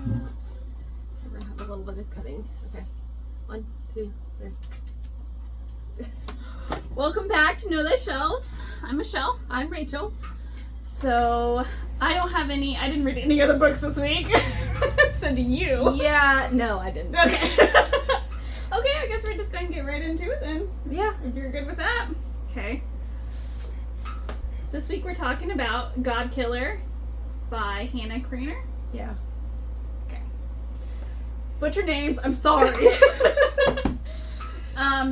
We're gonna have a little bit of cutting. Okay. 1, 2, 3. Welcome back to Know Thy Shelves. I'm Michelle. I'm Rachel. So, I didn't read any other books this week. So do you? Yeah, no, I didn't. Okay. Okay, I guess we're just gonna get right into it then. Yeah. If you're good with that. Okay. This week we're talking about Godkiller by Hannah Craner. Yeah. Okay. Butcher names, I'm sorry.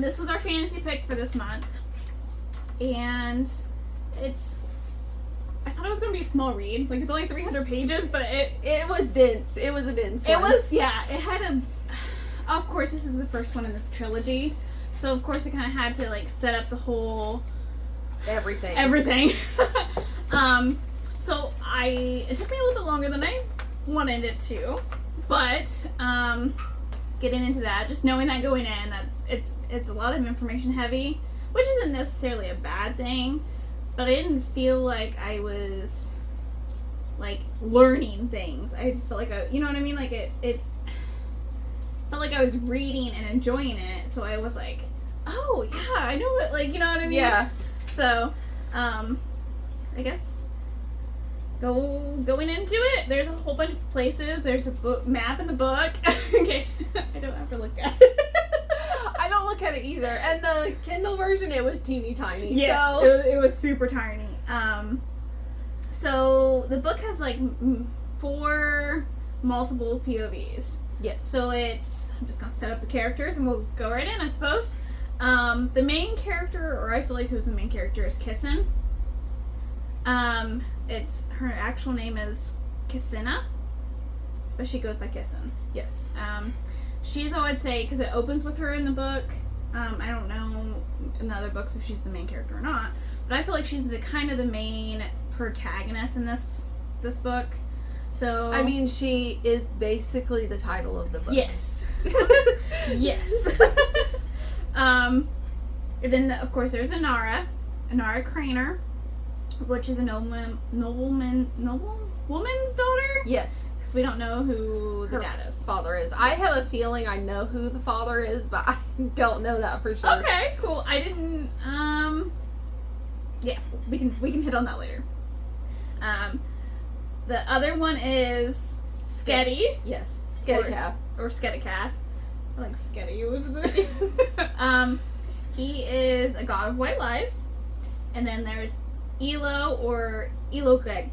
This was our fantasy pick for this month. And I thought it was going to be a small read. Like, it's only 300 pages, but It was dense. It was a dense one. it was, yeah, it had of course, this is the first one in the trilogy. So, of course, it kind of had to, like, set up the whole... Everything. So it took me a little bit longer than I wanted it to, but getting into that, just knowing that going in, it's a lot of information heavy, which isn't necessarily a bad thing, but I didn't feel like I was like learning things. I just felt like you know what I mean? Like it felt like I was reading and enjoying it, so I was like, oh yeah, I know it. Like, you know what I mean? Yeah. So, I guess going into it, there's a whole bunch of places. There's a map in the book. Okay, I don't have to look at it. I don't look at it either. And the Kindle version, it was teeny tiny. Yes, So. it was super tiny. So the book has like 4 multiple POVs. Yes. So I'm just gonna set up the characters and we'll go right in, I suppose. The main character, or I feel like who's the main character, is Kissin. Her actual name is Kissina, but she goes by Kissin. Yes. She's, I would say, because it opens with her in the book. I don't know in the other books if she's the main character or not, but I feel like she's the kind of the main protagonist in this book. So I mean, she is basically the title of the book. yes, yes. And then, of course, there's Inara Craner, which is a nobleman's daughter? Yes. Because we don't know who the dad is. Father is. I have a feeling I know who the father is, but I don't know that for sure. Okay, cool. I didn't, yeah, we can hit on that later. The other one is Sketty. Yes. Skettycap. Or Skettycat. I like Sketty. What is it? He is a god of white lies. And then there's Elo or Elogas.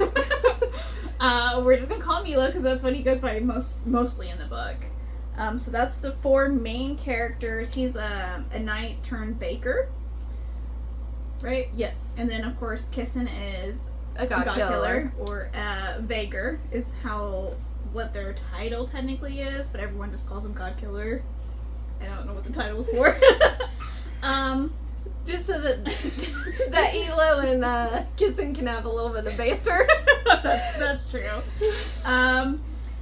We're just gonna call him Elo because that's what he goes by mostly in the book. So that's the 4 main characters. He's a knight turned baker, right? Yes. And then of course Kissin is A Godkiller. or Vager is what their title technically is, but everyone just calls him Godkiller. I don't know what the title was for. Just so that Elo and Kissin can have a little bit of banter. That's true.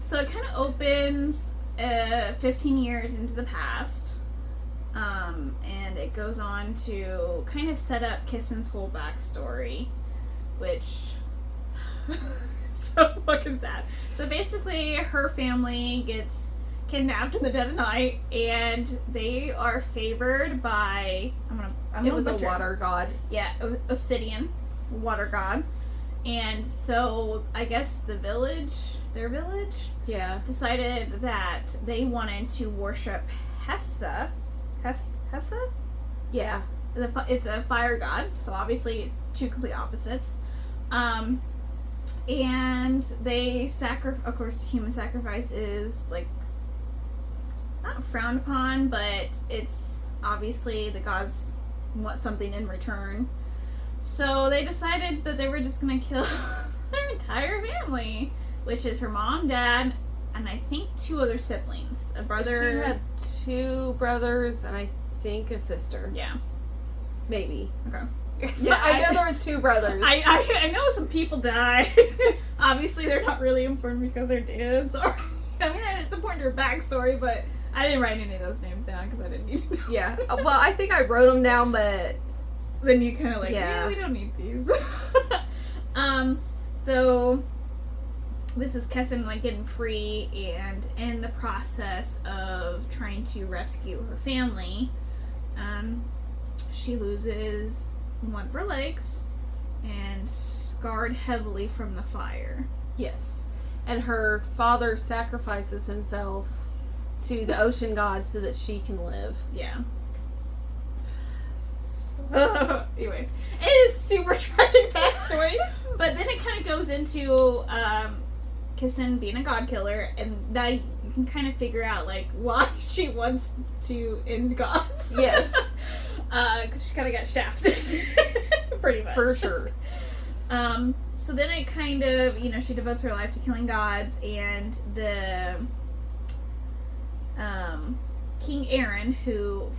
So it kind of opens 15 years into the past, and it goes on to kind of set up Kissin's whole backstory, which so fucking sad. So basically, her family gets kidnapped in the dead of night, and they are favored by It was a water god. Yeah, Obsidian, water god. And so I guess their village, Yeah. decided that they wanted to worship Hessa. Hessa? Yeah. It's a fire god, so obviously 2 complete opposites. And they of course, human sacrifice is like not frowned upon, but it's obviously the gods want something in return. So they decided that they were just gonna kill their entire family, which is her mom, dad, and I think 2 other siblings. A brother. She had 2 brothers and I think a sister. Yeah. Maybe. Okay. Yeah, I know there was 2 brothers. I know some people died. Obviously, they're not really important because they're dads. Or I mean, it's important to her backstory, but I didn't write any of those names down because I didn't need to know. Yeah. Well, I think I wrote them down, but then you kind of like, Yeah. yeah, we don't need these. So this is Kessin like getting free, and in the process of trying to rescue her family, she loses one of her legs and scarred heavily from the fire. Yes. And her father sacrifices himself to the ocean god so that she can live. Yeah. Anyways, it is super tragic backstory, but then it kind of goes into Kessin being a Godkiller, and that you can kind of figure out like why she wants to end gods. Yes. Because she kind of got shafted, pretty much. For sure. So then it kind of, she devotes her life to killing gods, and the King Aaron, who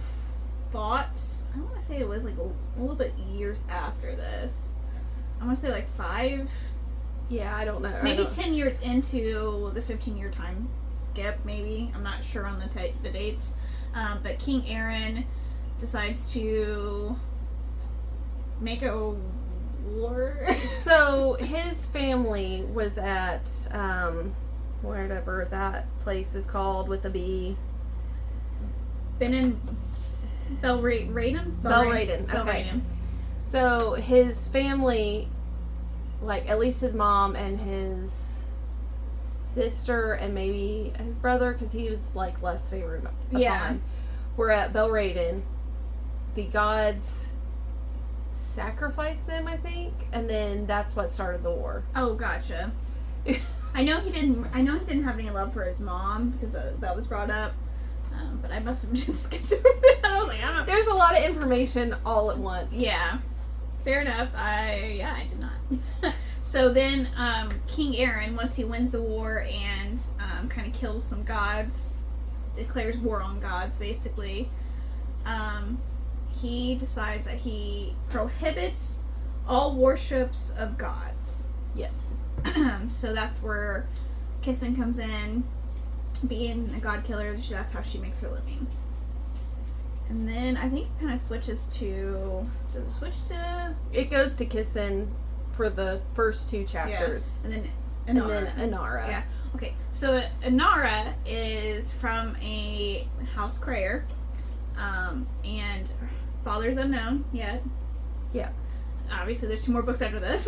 fought, I want to say it was like a little bit years after this. I want to say like 5. Yeah, I don't know. Maybe 10 years into the 15-year time skip, maybe. I'm not sure on the dates. But King Aaron decides to make a war. So his family was at whatever that place is called with a B. Belraden. Okay. So his family, like at least his mom and his sister and maybe his brother, because he was like less favored upon, were at Belraden. The gods sacrificed them, I think, and then that's what started the war. Oh, gotcha. I know he didn't have any love for his mom because that was brought up. But I must have just skipped over that. I was like, I don't know. There's a lot of information all at once. Yeah. Fair enough. I did not. So then, King Aaron, once he wins the war and kind of kills some gods, declares war on gods, basically, he decides that he prohibits all worships of gods. Yes. So that's where Kessin comes in, being a god killer. That's how she makes her living. And then I think it kind of switches to... Does it switch to... It goes to Kessin for the first 2 chapters. Yeah. And then Inara. Yeah. Okay, so Inara is from a house Crayer. And father's unknown yet. Yeah. Obviously, there's 2 more books after this.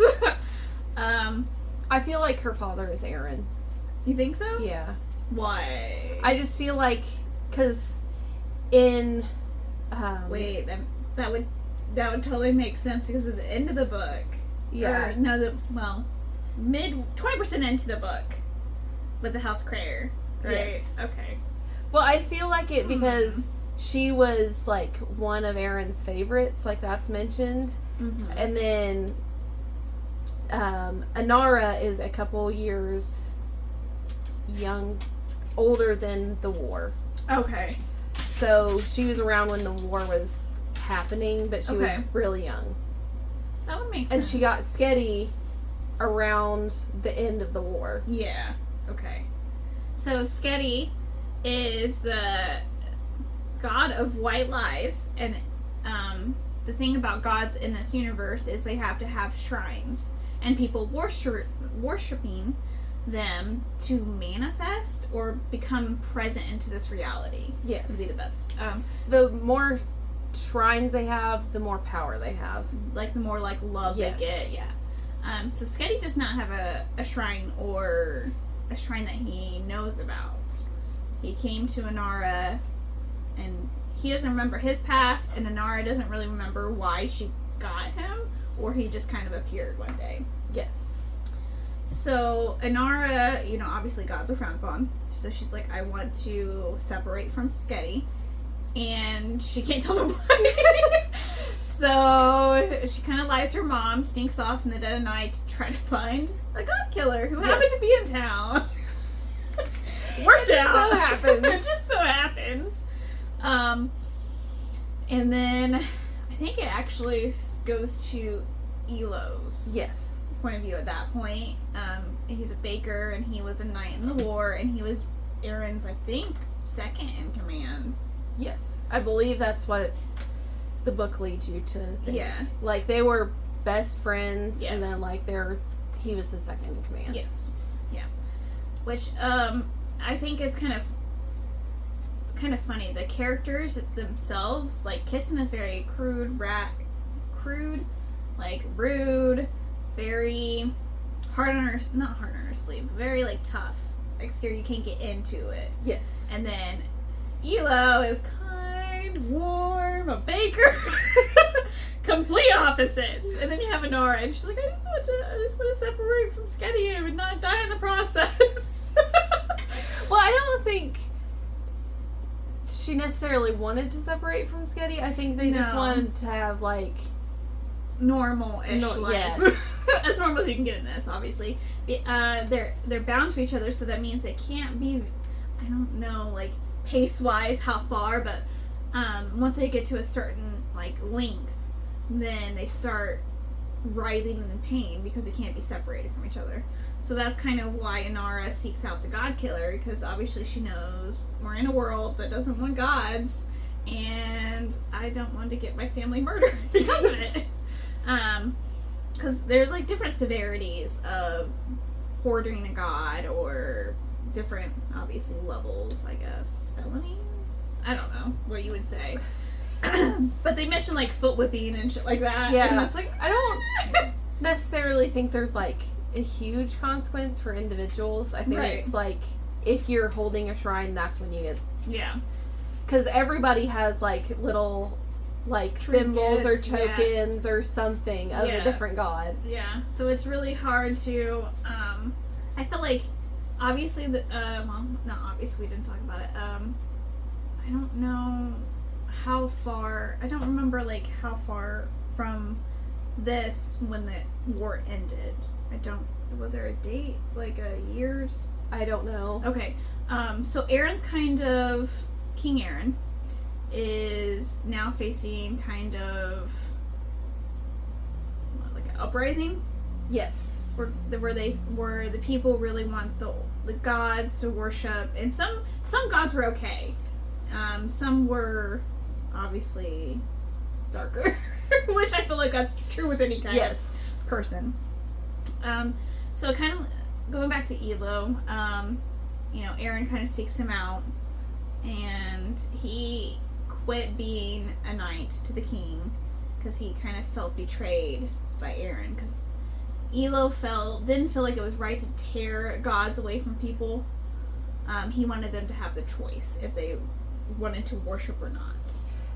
I feel like her father is Aaron. You think so? Yeah. Why? I just feel like, because in... Wait, that would totally make sense because at the end of the book... Yeah. Or, no, mid 20% into the book with the House Crayer, right? Yes. Okay. Well, I feel like it because she was, like, one of Aaron's favorites, like that's mentioned. Mm-hmm. And then Inara is a couple years older than the war. Okay. So she was around when the war was happening, but she was really young. That would make sense. And she got Skedi around the end of the war. Yeah. Okay. So Skedi is the god of white lies, and the thing about gods in this universe is they have to have shrines, and people worshiping them to manifest or become present into this reality. Yes. Would be the best. The more shrines they have, the more power they have. Like the more like love they get. Yeah. So Skedi does not have a shrine or a shrine that he knows about. He came to Inara, and he doesn't remember his past, and Inara doesn't really remember why she got him, or he just kind of appeared one day. Yes. So Inara, obviously gods are frowned upon. So she's like, I want to separate from Skedi. And she can't tell nobody. So she kind of lies to her mom, sneaks off in the dead of night to try to find a god killer who happened to be in town. Worked out. So happens. It just so happens. And then I think it actually goes to Elo's point of view at that point. He's a baker, and he was a knight in the war, and he was Aaron's, I think, second in command. Yes. I believe that's what the book leads you to think. Yeah. Like, they were best friends, Yes. and then, like, he was his second in command. Yes. Yeah. which I think it's kind of funny. The characters themselves, like Kissin is very crude, like rude, very not hard on her sleeve, but very like tough. Exterior, you can't get into it. Yes. And then Elo is kind, warm, a baker. Complete opposites. And then you have Inara, and she's like, I just want to separate from Sketty and not die in the process. Well, I don't think she necessarily wanted to separate from Sketty. I think they just wanted to have, like, normal-ish life. Yes. As normal as you can get in this, obviously. They're bound to each other, so that means they can't be, I don't know, like, pace-wise how far, but once they get to a certain, like, length, then they start writhing in pain because they can't be separated from each other. So that's kind of why Inara seeks out the Godkiller, because obviously she knows we're in a world that doesn't want gods, and I don't want to get my family murdered because of it. Because there's like different severities of hoarding a god, or different, obviously, levels, I guess. Felonies? I don't know what you would say. But they mention like foot whipping and shit like that. Yeah. And it's like, I don't necessarily think there's like a huge consequence for individuals. I think Right. it's like if you're holding a shrine, that's when you get. yeah. Because everybody has like little like symbols or Trinkets, yeah. tokens or something of Yeah. a different god. Yeah, so it's really hard to, I feel like, obviously, well, not obviously, we didn't talk about it, I don't know how far, I don't remember, like, how far from this when the war ended. Was there a date, like, a year's? I don't know. Okay, so Aaron's kind of, King Aaron is now facing kind of like an uprising, Yes. where the people really want the gods to worship, and some gods were okay, some were obviously darker, which I feel like that's true with any kind Yes. of person. So kind of going back to Elo, Aaron kind of seeks him out, and he quit being a knight to the king because he kind of felt betrayed by Aaron, because Elo didn't feel like it was right to tear gods away from people. He wanted them to have the choice if they wanted to worship or not.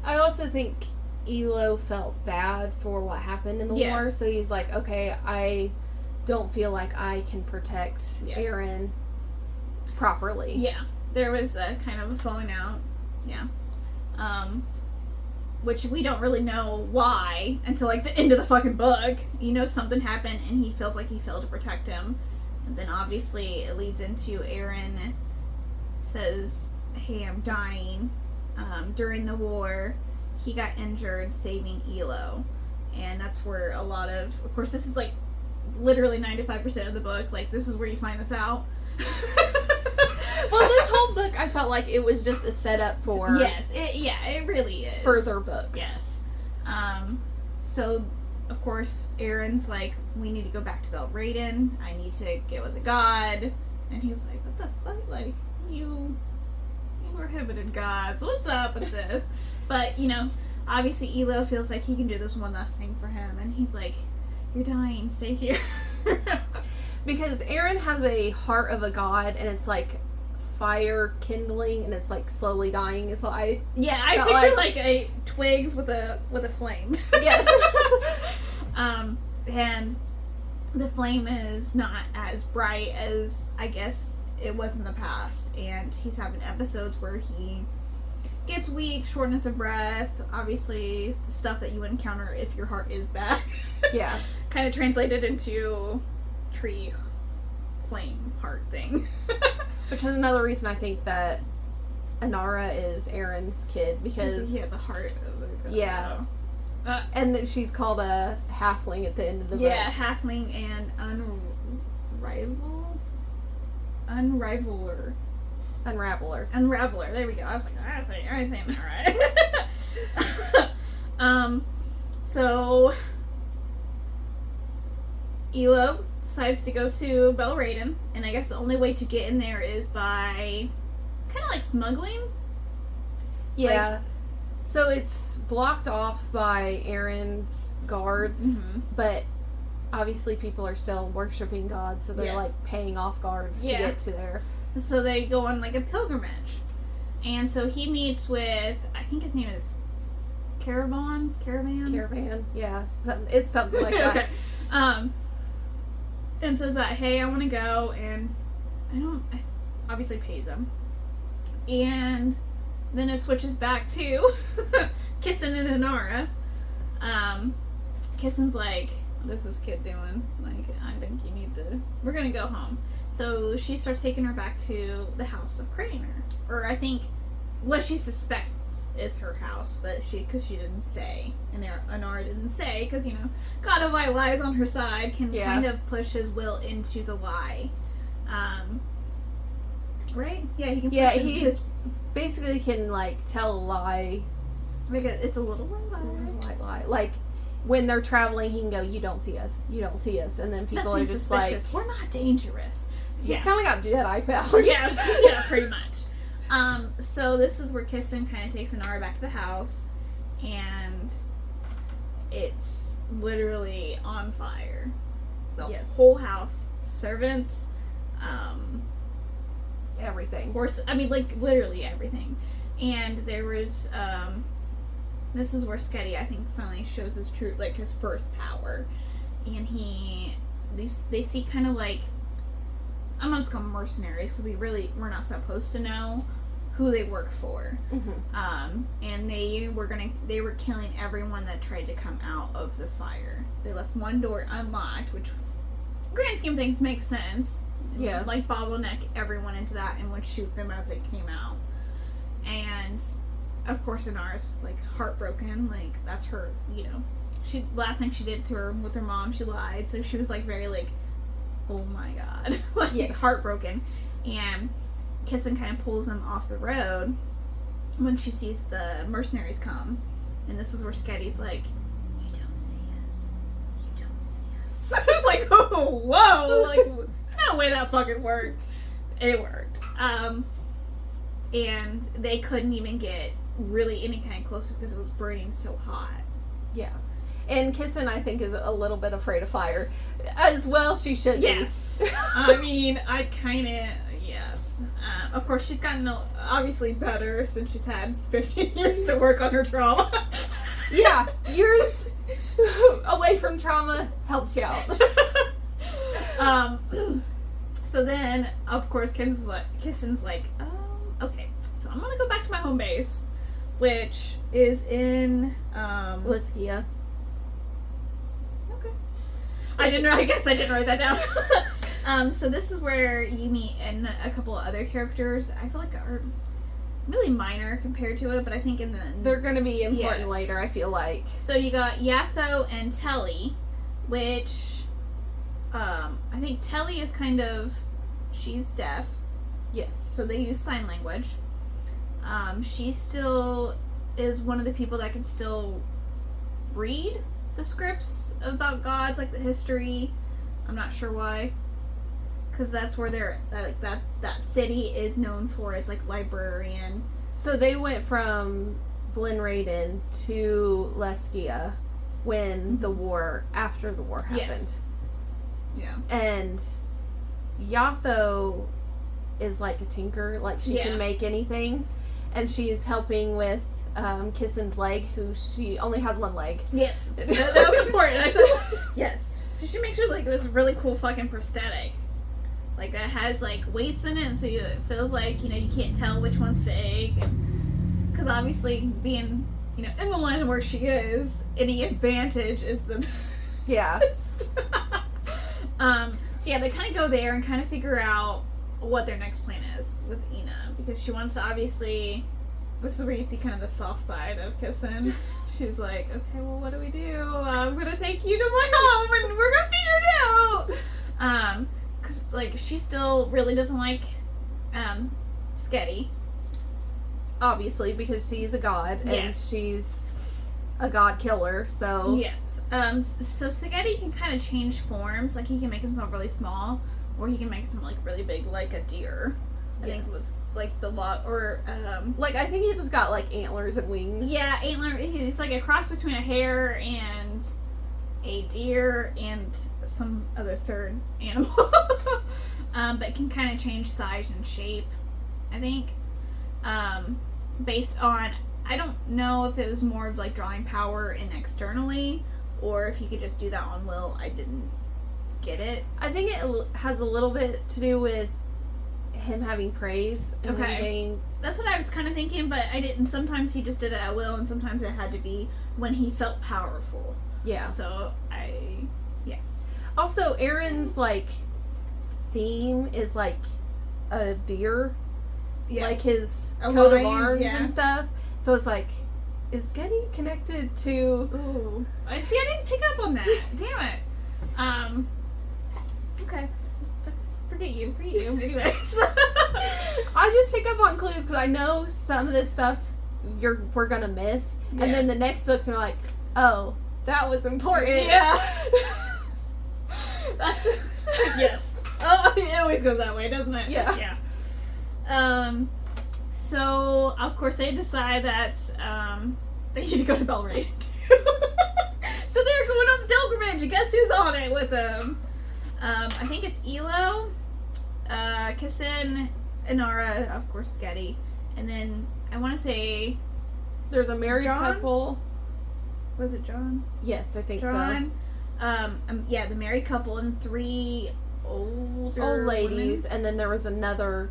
I also think Elo felt bad for what happened in the Yeah. war, so he's like, okay, I don't feel like I can protect Yes. Aaron properly. Yeah, there was a kind of a falling out. Yeah. Which we don't really know why until like the end of the fucking book. Something happened and he feels like he failed to protect him. And then obviously it leads into Aaron says, hey, I'm dying. During the war, he got injured saving Elo. And that's where a lot of course, this is like literally 95% of the book. Like, this is where you find this out. Well, this whole book, I felt like it was just a setup for Yes, it really is. further books. Yes. So, of course, Aaron's like, we need to go back to Belraden. I need to get with the god. And he's like, what the fuck? Like, you prohibited gods. What's up with this? But, obviously Elo feels like he can do this one last thing for him. And he's like, you're dying. Stay here. Because Aaron has a heart of a god, and it's like fire kindling, and it's like slowly dying. So I felt picture like a twigs with a flame. Yes. And the flame is not as bright as I guess it was in the past, and he's having episodes where he gets weak, shortness of breath, obviously the stuff that you would encounter if your heart is bad. Yeah. Kind of translated into tree flame heart thing. Which is another reason I think that Inara is Aaron's kid, because he has a heart of a god. Yeah. And that she's called a halfling at the end of the book. Yeah, halfling and unraveler. There we go. I was like, I ain't saying that right. So Elo decides to go to Belraden, and I guess the only way to get in there is by kind of like smuggling. Yeah. So it's blocked off by Aaron's guards, but obviously people are still worshiping God, so they're like paying off guards to get to there. So they go on like a pilgrimage. And so he meets with, I think his name is Caravan, yeah. It's something like that. Okay. And says that, hey, I want to go, and obviously pays him. And then it switches back to Kissin and Inara. Kissin's like, what is this kid doing? Like, I think you need to, we're gonna go home. So she starts taking her back to the house of Craner. Or I think what she suspects is her house, but because she didn't say, and Inara didn't say, because, you know, God of lies on her side, can kind of push his will into the lie. Right? Yeah, he can push he basically can, like, tell a lie. Like, it's a little lie. Like, when they're traveling, he can go, you don't see us, and then people Nothing are just suspicious. like, we're not dangerous. he's kind of got Jedi powers. Yes, yeah, pretty much. So this is where Kissin kind of takes Inara back to the house, and it's literally on fire. The whole house, servants, everything. Horse, I mean, like, literally everything. And there was, this is where Sketty, I think, finally shows his true, like, his first power. And they see kind of like, I'm not just call them mercenaries, because we're not supposed to know who they work for. And they were killing everyone that tried to come out of the fire. They left one door unlocked, which, grand scheme of things, makes sense. Yeah. Like, bottleneck everyone into that and would shoot them as they came out. And, of course, Inara's, like, heartbroken. Like, that's her, you know. Last thing she did to her with her mom, she lied. So she was, like, very, like, oh my God. Like, heartbroken. And Kissin kind of pulls him off the road when she sees the mercenaries come. And this is where Sketty's like, you don't see us. It's like, oh, whoa. Like, no way that fucking worked. It worked. And they couldn't even get really any kind of closer because it was burning so hot. Yeah. And Kissin, I think, is a little bit afraid of fire. As well, she should be. Yes. I mean, I kind of, yes. Of course, she's gotten obviously better since she's had 15 years to work on her trauma. Yeah. Years away from trauma helps you out. So then, of course, Kissin's like, okay, so I'm going to go back to my home base, which is in, Liskia. Okay. I guess I didn't write that down. So this is where you meet and a couple of other characters I feel like are really minor compared to it, but I think they're going to be important later, I feel like. So you got Yatho and Telly, which I think Telly is kind of, she's deaf. Yes. So they use sign language. She still is one of the people that can still read the scripts about gods, like the history. I'm not sure why. Because that's where that city is known for. It's like librarian. So they went from Blenraden to Leskia when after the war happened. Yes. Yeah. And Yatho is like a tinker, like she can make anything, and she's helping with Kissin's leg, who she only has one leg. Yes, that was important. I said yes. So she makes her like this really cool fucking prosthetic, like that has like weights in it, and so it feels like, you know, you can't tell which one's fake, because obviously being, you know, in the line of work she is, any advantage is the best. So yeah, they kind of go there and kind of figure out what their next plan is with Ina, because she wants to obviously, this is where you see kind of the soft side of Kissin. She's like, okay, well, what do we do? I'm gonna take you to my home and we're gonna figure it out. Cause like she still really doesn't like Sketty, obviously, because she's a god and she's a Godkiller, so Yes. So Spaghetti can kind of change forms. Like, he can make himself really small, or he can make himself, like, really big, like a deer. I think it was, like, the lot, or, like, I think he just got, like, antlers and wings. yeah, antler. He's, like, a cross between a hare and a deer and some other third animal. But can kind of change size and shape, I think. Based on, I don't know if it was more of like drawing power in externally, or if he could just do that on will. I didn't get it. I think it has a little bit to do with him having praise and him Okay. being... That's what I was kind of thinking, but I didn't. Sometimes he just did it at will, and sometimes it had to be when he felt powerful. Yeah. So Also, Aaron's, like, theme is, like, a deer. yeah. Like, his A coat of lion, arms yeah. and stuff. So it's like, is Getty connected to... Ooh. I see. I didn't pick up on that. Damn it. Okay. Forget you. Anyways. I just pick up on clues because I know some of this stuff we're gonna miss. Yeah. And then the next book, they're like, oh, that was important. Yeah. That's yes. Oh, it always goes that way, doesn't it? Yeah. Yeah. So of course they decide that they need to go to Belgrade. So they're going on the pilgrimage, and guess who's on it with them? I think it's Elo, Kissin, Inara, of course Getty, and then I want to say, There's a married John? couple. was it John? Yes, I think so. John. Yeah, the married couple and 3 older Old ladies, women. and then there was another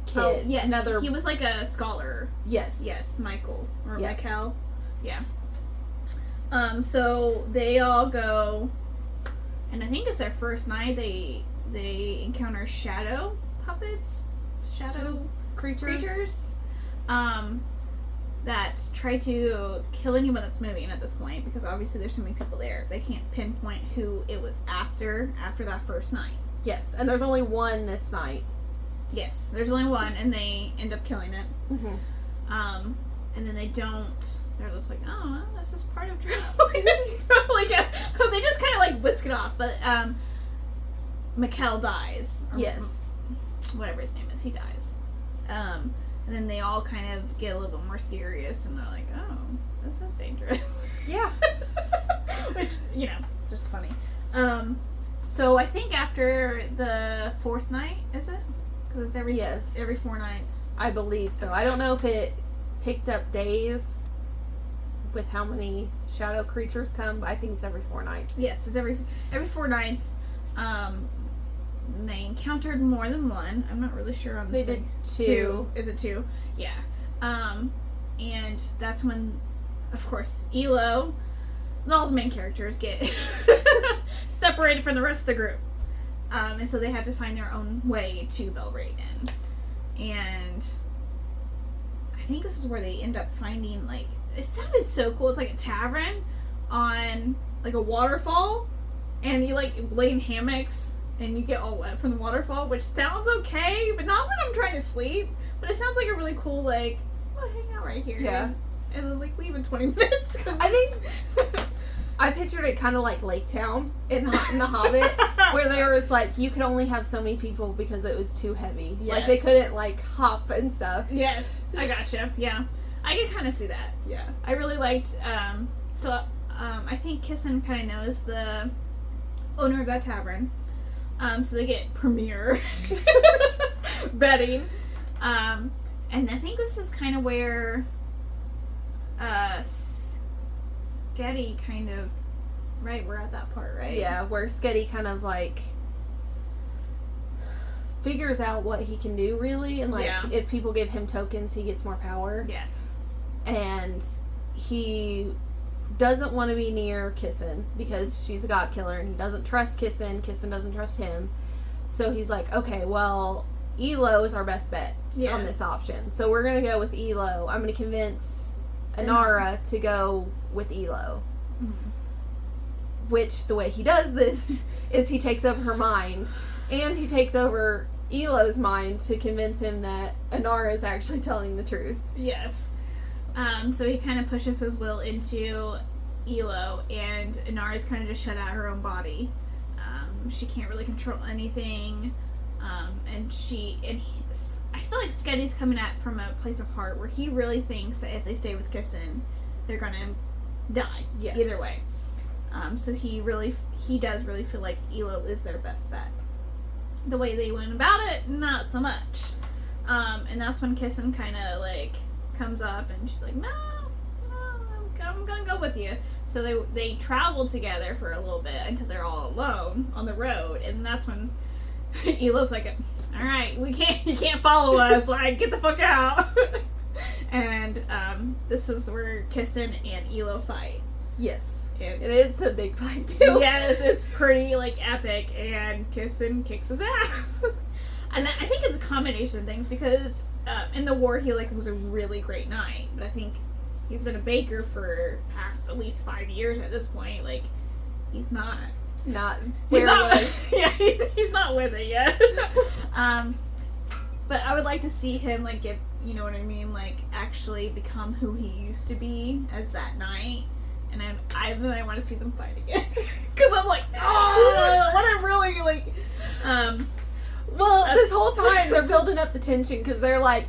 kid. Oh, yes. Another. He was like a scholar. Yes. Yes, Michael. Or Yeah. Michael. Yeah. So they all go, and I think it's their first night. They encounter shadow puppets, shadow creatures, that try to kill anyone that's moving at this point, because obviously there's so many people there. They can't pinpoint who it was after that first night. Yes, and there's only one this night. Yes, there's only one, and they end up killing it. Mm-hmm. And then they don't. They're just like, oh, well, that's just part of traveling. They just kind of like whisk it off. But Mikkel dies. Or Yes. whatever his name is, he dies. And then they all kind of get a little bit more serious, and they're like, oh, this is dangerous. Yeah. Which, just funny. So I think after the 4th night, is it? Because it's every 4 nights. I believe so. I don't know if it picked up days with how many shadow creatures come, but I think it's every 4 nights. Yes, it's every 4 nights. They encountered more than one. I'm not really sure on They this. did Two. 2. Is it 2? Yeah. And that's when, of course, Elo, all the main characters get separated from the rest of the group. And so they had to find their own way to Belgrade. And I think this is where they end up finding, like, it sounded so cool. It's like a tavern on, like, a waterfall. And you, like, lay in hammocks and you get all wet from the waterfall, which sounds okay, but not when I'm trying to sleep. But it sounds like a really cool, like, oh, hang out right here. Yeah. And then, like, leave in 20 minutes. I think I pictured it kind of like Lake Town in The Hobbit, where there was like, you could only have so many people because it was too heavy. Yes. Like they couldn't like hop and stuff. Yes, I gotcha. Yeah, I could kind of see that. Yeah, I really liked. I think Kissin kind of knows the owner of that tavern. So they get premier betting. And I think this is kind of where Getty kind of, right, we're at that part, right? Yeah, where Sketty kind of like figures out what he can do really, and like if people give him tokens, he gets more power. Yes. And he doesn't want to be near Kissin because she's a Godkiller, and he doesn't trust Kissin. Kissin doesn't trust him. So he's like, okay, well, Elo is our best bet on this option. So we're going to go with Elo. I'm going to convince Inara to go with Elo. Mm-hmm. Which, the way he does this is he takes over her mind, and he takes over Elo's mind to convince him that Inara is actually telling the truth. Yes. So he kind of pushes his will into Elo, and Inara's kind of just shut out her own body. She can't really control anything, and I feel like Sketty's coming at from a place of heart where he really thinks that if they stay with Kissin, they're gonna die. Yes. Either way. So he does really feel like Elo is their best bet. The way they went about it, not so much. And that's when Kissin kind of like comes up, and she's like, no, I'm gonna go with you. So they travel together for a little bit until they're all alone on the road, and that's when Elo's like, all right, you can't follow us, like, get the fuck out. And this is where Kissin and Elo fight. Yes. And it's a big fight too. Yes, it's pretty like epic, and Kissin kicks his ass. And I think it's a combination of things, because in the war he like was a really great knight, but I think he's been a baker for past at least 5 years at this point. Like he's not where yeah, he's not with it yet. But I would like to see him like get, you know what I mean, like actually become who he used to be as that knight. And I want to see them fight again. Because I'm like, oh, what I'm really like. Well, this whole time they're building up the tension, because they're like,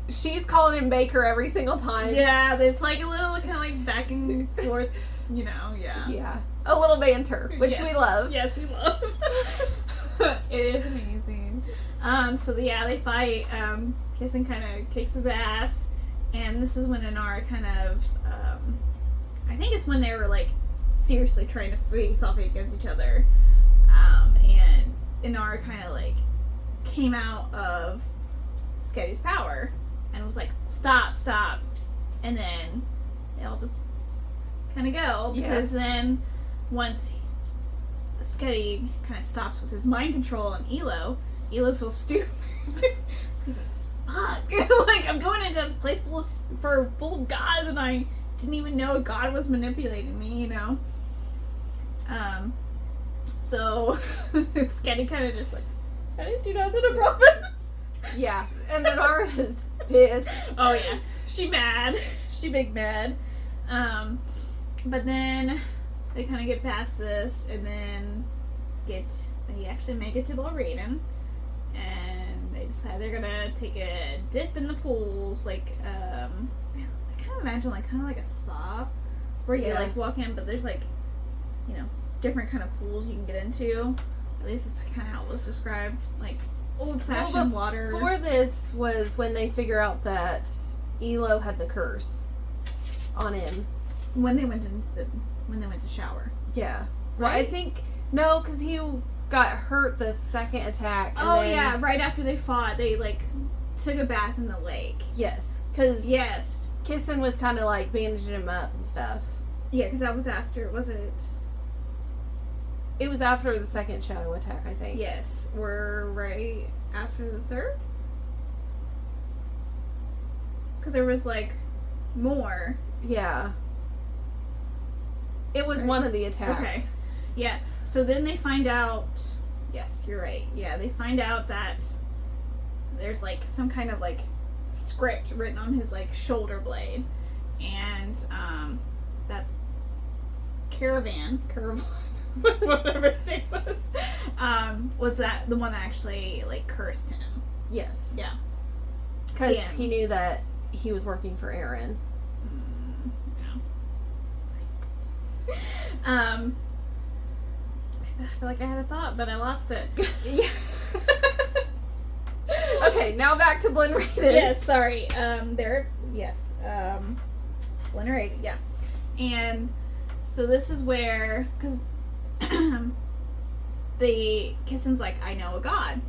she's calling him Baker every single time. Yeah, it's like a little kind of like back and forth, you know, yeah. Yeah. A little banter, which we love. Yes, we love. It is amazing. So yeah, they fight. Kissin kind of kicks his ass. And this is when Inara kind of, I think it's when they were like seriously trying to face off against each other, and Inara kind of like came out of Sketty's power and was like, stop, and then they all just kind of go, because then once Sketty kind of stops with his mind control on Elo feels stupid. He's like, fuck, like I'm going into a place full of gods, and I didn't even know God was manipulating me, you know? So Sketty kind of just like, I didn't do nothing to promise. Yeah, and Inara is pissed. Oh yeah, she mad. She big mad. But then they kind of get past this, and then they actually make it to Balraden, and they decide they're gonna take a dip in the pools, like I kind of imagine like kind of like a spa where you like walk in, but there's like, you know, different kind of pools you can get into. At least it's kind of how it was described, like old-fashioned water. Before this was when they figure out that Elo had the curse on him. When they went to shower. Yeah. Well, Right? I think no, because he got hurt the second attack. And Oh then, yeah, right after they fought, they like took a bath in the lake. Yes, because Yes. Kissin was kind of like bandaging him up and stuff. Yeah, because that was after, was it? It was after the second shadow attack, I think. Yes, we're right after the third. Because there was like more. Yeah. It was Right. one of the attacks. Okay. Yeah. So then they find out. Yes, you're right. Yeah, they find out that there's like some kind of like script written on his like shoulder blade, and that caravan, whatever his name was that the one that actually like cursed him. Yes. Yeah. Because Yeah. he knew that he was working for Aaron. Yeah. I feel like I had a thought, but I lost it. Yeah. Okay, now back to Blynn Yes, sorry. Splinter 80, yeah. And so this is where, because Kissin's like, I know a god.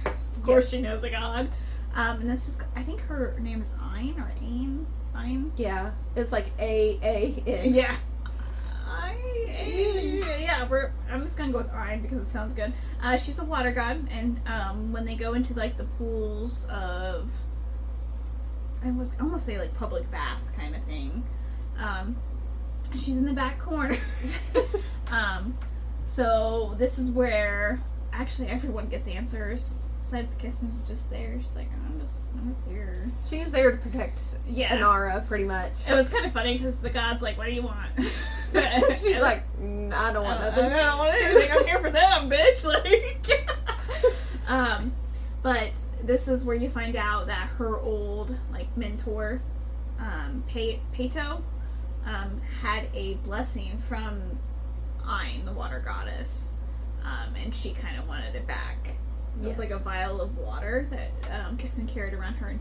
Of course she knows a god. And this is, I think her name is Ayn or Ayn. Ayn? Yeah. It's like A-A-N. Yeah. I'm just gonna go with Ayn because it sounds good. She's a water god, and when they go into like the pools of, I would almost say like public bath kind of thing, she's in the back corner. So this is where actually everyone gets answers besides Kissing just there, she's like, I'm just here. She's there to protect Yeah. Inara, pretty much. It was kind of funny because the god's like, what do you want? She's like, I don't want nothing. I don't want anything. I'm here for them, bitch. Like, but this is where you find out that her old like mentor, Peto, had a blessing from Ain, the water goddess, and she kind of wanted it back. It was like a vial of water that Kissing carried around her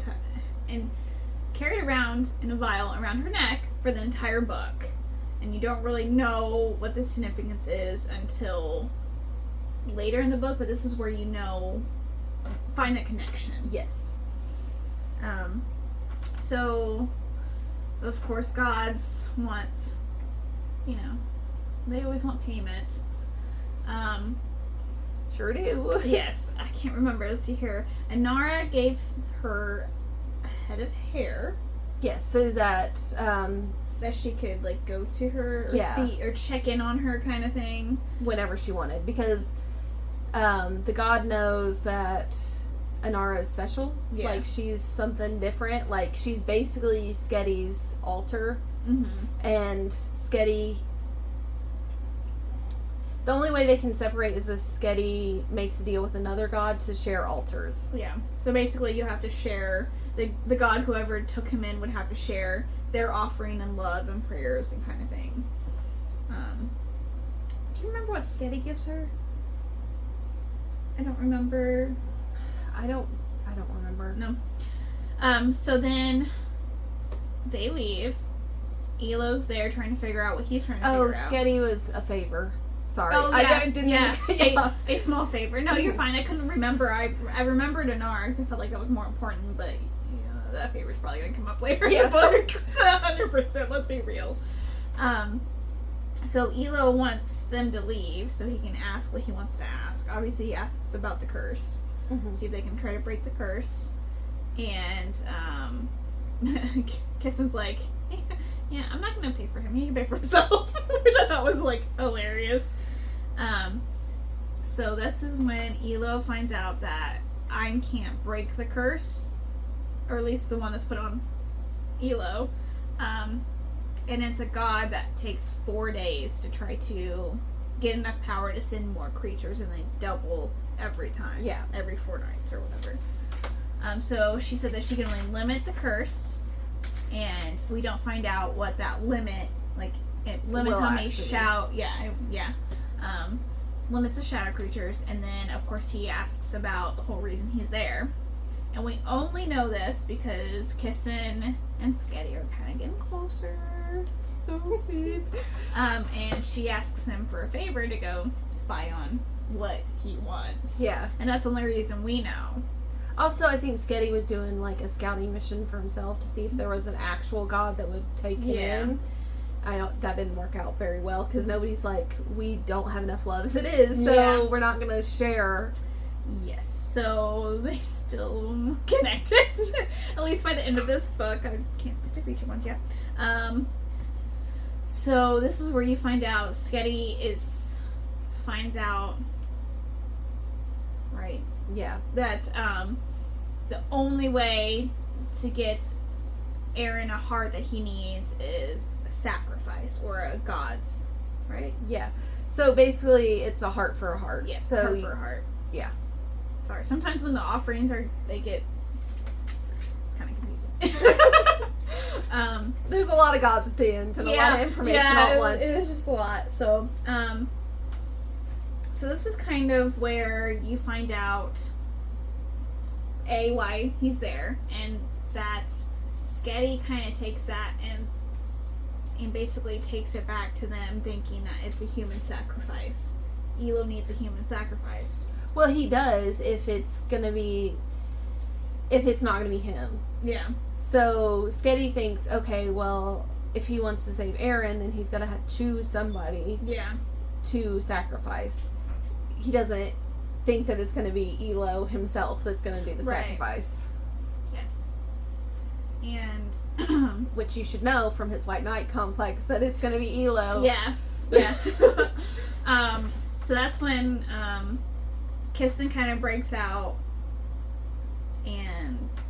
and carried around in a vial around her neck for the entire book. And you don't really know what the significance is until later in the book, but this is where you find that connection. Yes. So, of course, gods want, they always want payment. Sure do. Yes, I can't remember. Let's see here. Inara gave her a head of hair. Yes, so that that she could like go to her or see or check in on her kind of thing whenever she wanted, because the god knows that Inara is special. Yeah. Like, she's something different. Like, she's basically Skedi's altar. Mm-hmm. And Skedi... The only way they can separate is if Skedi makes a deal with another god to share altars. Yeah. So basically you have to share... The god, whoever took him in, would have to share their offering and love and prayers and kind of thing. Do you remember what Skedi gives her? I don't remember. I don't remember. No. So then they leave. Elo's there trying to figure out what he's trying to figure out. Skedi was a favor. Sorry. Oh, yeah. I didn't Yeah. A small favor. No, you're fine. I couldn't remember. I remembered Anar because I felt like that was more important, but that favor's probably going to come up later in the book. 100%. Let's be real. So Elo wants them to leave so he can ask what he wants to ask. Obviously, he asks about the curse. Mm-hmm. See if they can try to break the curse. And Kissing's like, yeah, I'm not going to pay for him. He can pay for himself. Which I thought was, like, hilarious. So this is when Elo finds out that Ain can't break the curse. Or at least the one that's put on Elo. And it's a god that takes 4 days to try to get enough power to send more creatures, and they double every time. Yeah. Every 4 nights or whatever. So she said that she can only limit the curse, and we don't find out what that limit, like, it limits how many limits the shadow creatures, and then, of course, he asks about the whole reason he's there. And we only know this because Kissin and Skedi are kind of getting closer. So sweet. And she asks him for a favor to go spy on what he wants. Yeah. And that's the only reason we know. Also, I think Skedi was doing like a scouting mission for himself to see if there was an actual god that would take him in. That didn't work out very well because nobody's like, we don't have enough love as it is, so we're not gonna share. Yes. So they still connected, at least by the end of this book. I can't speak to future ones yet. So this is where you find out Skedi finds out, right? Yeah. That the only way to get Aaron a heart that he needs is a sacrifice or a god's, right? Yeah. So basically, it's a heart for a heart. Yes, so heart for a heart. Yeah. Sorry. Sometimes when the offerings it's kind of confusing. There's a lot of gods at the end and a lot of information all at once. It was just a lot. So, so this is kind of where you find out why he's there, and that Skedi kind of takes that and basically takes it back to them, thinking that it's a human sacrifice. Elo needs a human sacrifice. Well, he does if it's not gonna be him. Yeah. So Skedi thinks, okay, well, if he wants to save Aaron, then he's gonna have to choose somebody. Yeah. To sacrifice. He doesn't think that it's gonna be Elo himself that's gonna do the sacrifice. Yes. And which you should know from his White Knight complex that it's gonna be Elo. Yeah. Yeah. So that's when Kissin kind of breaks out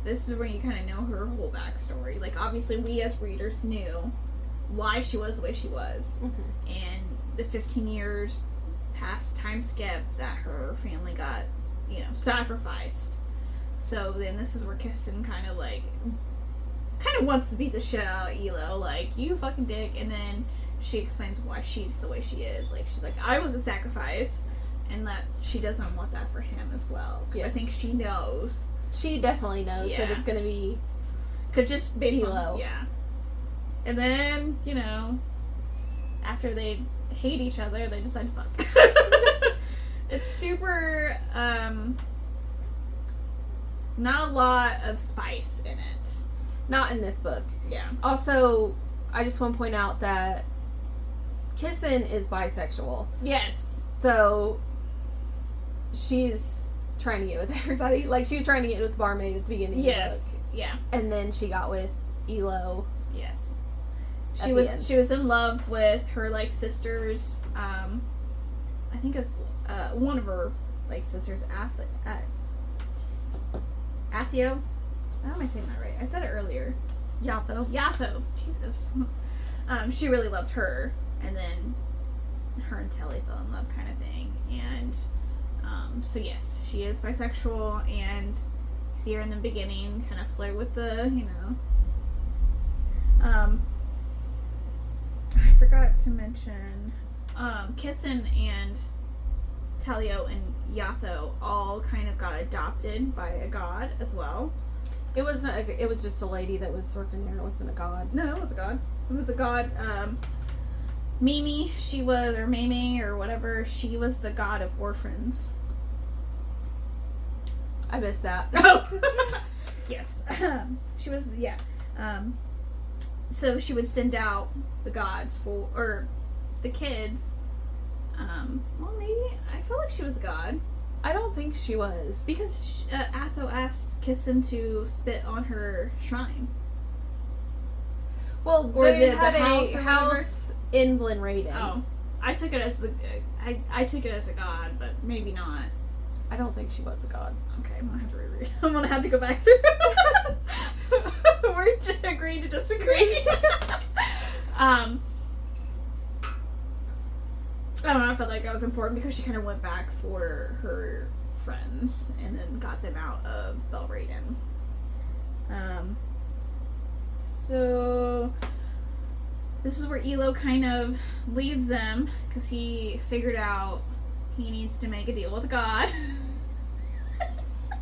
this is where you kind of know her whole backstory. Like, obviously, we as readers knew why she was the way she was, and the 15 years past time skip that her family got, sacrificed. So then this is where Kissing kind of wants to beat the shit out of Elo, like, you fucking dick, and then she explains why she's the way she is. Like, she's like, I was a sacrifice, and that she doesn't want that for him as well. Because I think she knows. She definitely knows that it's going to be just based Elo. on, and then, after they hate each other, they decide to fuck. It's super, not a lot of spice in it. Not in this book. Yeah. Also, I just want to point out that Kissing is bisexual. Yes. So, she's trying to get with everybody. Like, she was trying to get with the barmaid at the beginning of the book. Yeah. And then she got with Elo. Yes. She was in love with her, sister's, I think it was, one of her, sisters, Athio? How am I saying that right? I said it earlier. Yatho. Jesus. She really loved her, and then her and Telly fell in love kind of thing. And, so yes, she is bisexual, and you see her in the beginning kind of flirt with the, I forgot to mention, Kissin and Talio and Yatho all kind of got adopted by a god as well. It was just a lady that was working there. It wasn't a god. No, it was a god. It was a god. Mimi, or Mimi, or whatever, she was the god of orphans. I missed that. Oh! Yes. She was, so she would send out the gods or the kids. Well, maybe, I feel like she was a god. I don't think she was. Because Atho asked Kissin to spit on her shrine. Well, or they the had house a or house in Glen Raiden. Oh. I took it as I took it as a god, but maybe not. I don't think she was a god. Okay, I'm gonna have to reread. I'm gonna have to go back through. We're agreeing to disagree. I don't know, I felt like that was important because she kind of went back for her friends and then got them out of Belraden. So this is where Elo kind of leaves them because he figured out he needs to make a deal with God.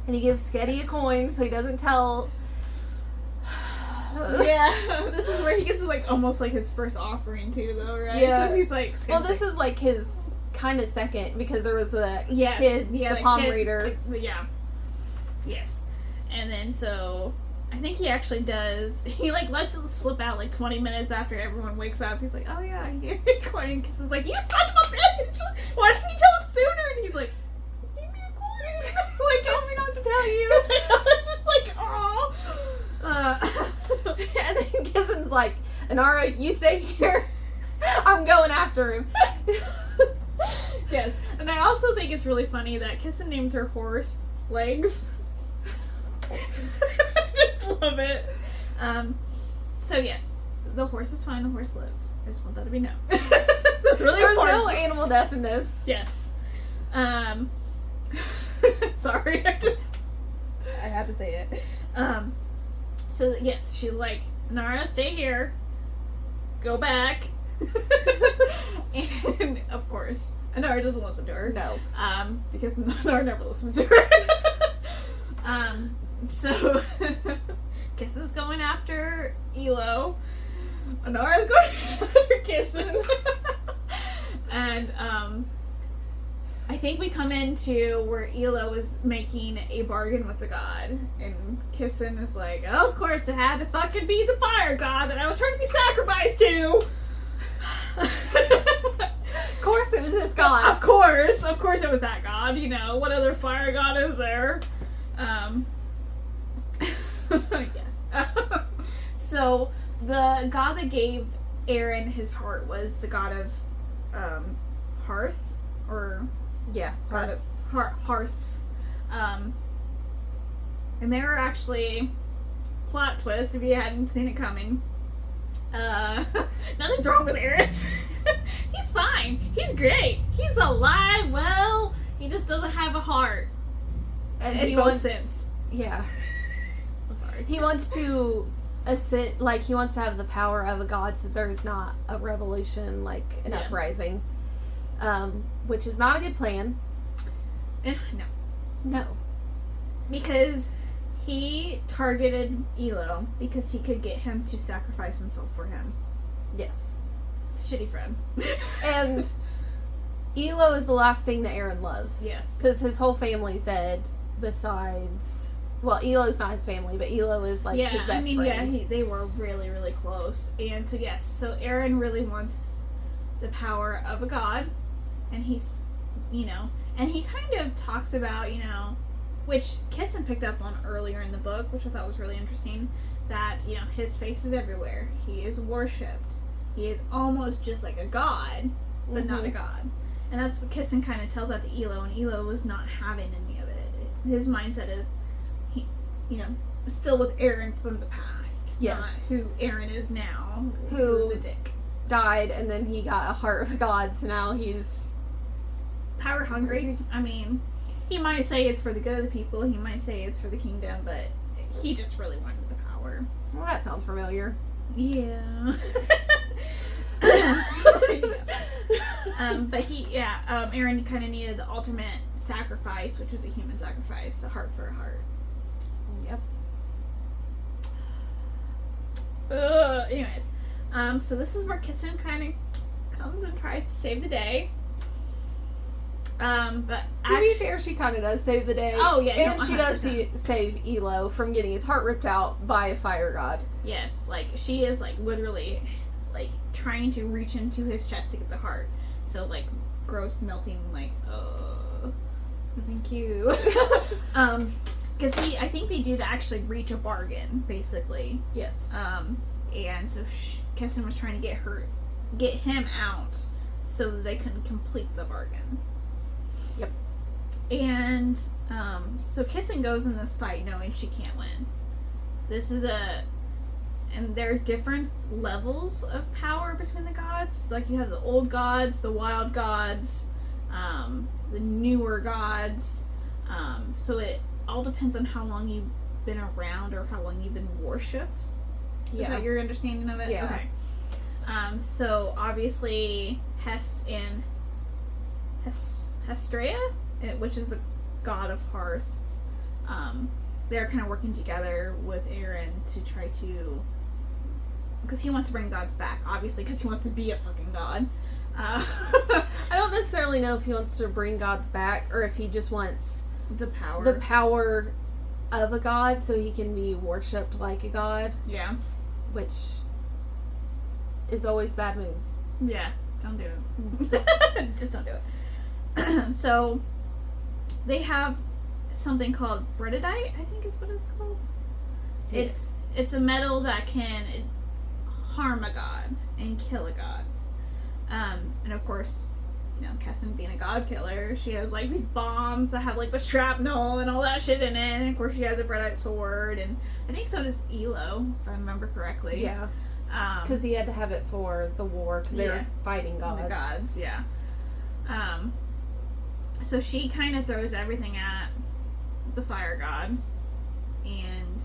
And he gives Sketty a coin so he doesn't tell. Yeah, this is where he gets almost his first offering too, though, right? Yeah. So he's well, this is his kind of second because there was a kid, the palm reader. Yeah. Yes. And then so I think he actually does. He lets it slip out 20 minutes after everyone wakes up. He's like, "Oh yeah, here." And Kissin's like, "You son of a bitch! Why didn't you tell us sooner?" And he's like, "Give me a coin." Tell me not to tell you. It's just aw. And then Kissin's like, "Inara, you stay here. I'm going after him." Yes, and I also think it's really funny that Kissin named her horse Legs. I just love it. So yes, the horse is fine. The horse lives. I just want that to be known. That's really There's important. no animal death in this. Yes. Sorry, I had to say it. So yes, she's like, "Nara, stay here. Go back." And of course, Nara doesn't listen to her. No. Because Nara never listens to her. So Kissin's going after Elo. Nara's going after Kissin. And I think we come into where Elo is making a bargain with the god, and Kissin is like, "Oh, of course it had to fucking be the fire god that I was trying to be sacrificed to." Of course it was this god. Of course it was that god. What other fire god is there? Yes. So the god that gave Aaron his heart was the god of hearth, or yeah, god of hearths. And they were actually, plot twist if you hadn't seen it coming, nothing's wrong with Aaron. He's fine. He's great. He's alive. Well, he just doesn't have a heart. And In he both wants, sense. yeah, I'm sorry. he wants to ascend, like he wants to have the power of a god, so there's not a revolution, like an uprising, which is not a good plan. No. No. Because he targeted Elo because he could get him to sacrifice himself for him. Yes. Shitty friend. And Elo is the last thing that Aaron loves. Yes. Because his whole family's dead, besides... Well, Elo's not his family, but Elo is, like, his best friend. Yeah, they were really, really close. And so, yes, so Aaron really wants the power of a god. And he's, and he kind of talks about, which Kissin picked up on earlier in the book, which I thought was really interesting, that, his face is everywhere. He is worshipped. He is almost just like a god, but not a god. And that's what Kissin kind of tells that to Elo, and Elo is not having any of it. His mindset is, he, still with Aaron from the past. Yes. Not who Aaron is now, Who who's a dick. Died, and then he got a heart of a god, so now he's... Power hungry. I mean, he might say it's for the good of the people, he might say it's for the kingdom, but he just really wanted the power. Well, that sounds familiar. Yeah. But Aaron kind of needed the ultimate sacrifice, which was a human sacrifice, a heart for a heart. Yep. Anyways, so this is where Kissin kind of comes and tries to save the day. But to be fair, she kind of does save the day. Oh, yeah. And no, she does 100%. save Elo from getting his heart ripped out by a fire god. Yes, like, she is, like, literally, like, trying to reach into his chest to get the heart. So, like, gross, melting, like, thank you. Because I think they did actually reach a bargain, basically. Yes. And so Kissin was trying to get him out so that they couldn't complete the bargain. Yep. And, so Kissin goes in this fight knowing she can't win. And there are different levels of power between the gods. Like, you have the old gods, the wild gods, the newer gods. So it all depends on how long you've been around or how long you've been worshipped. Yeah. Is that your understanding of it? Yeah. Okay. So obviously Hestrea, which is the god of hearth, they're kind of working together with Aaron to try to, because he wants to bring gods back, obviously, because he wants to be a fucking god. I don't necessarily know if he wants to bring gods back or if he just wants the power of a god so he can be worshipped like a god. Yeah. Which is always a bad move. Yeah, don't do it. Just don't do it. So they have something called Bredadite, I think is what it's called. Yes. It's a metal that can harm a god and kill a god. And of course, Kessin being a Godkiller, she has like these bombs that have like the shrapnel and all that shit in it, and of course she has a Bredite sword, and I think so does Elo, if I remember correctly. Yeah. Because he had to have it for the war, because they were fighting gods. The gods, yeah. So she kind of throws everything at the fire god, and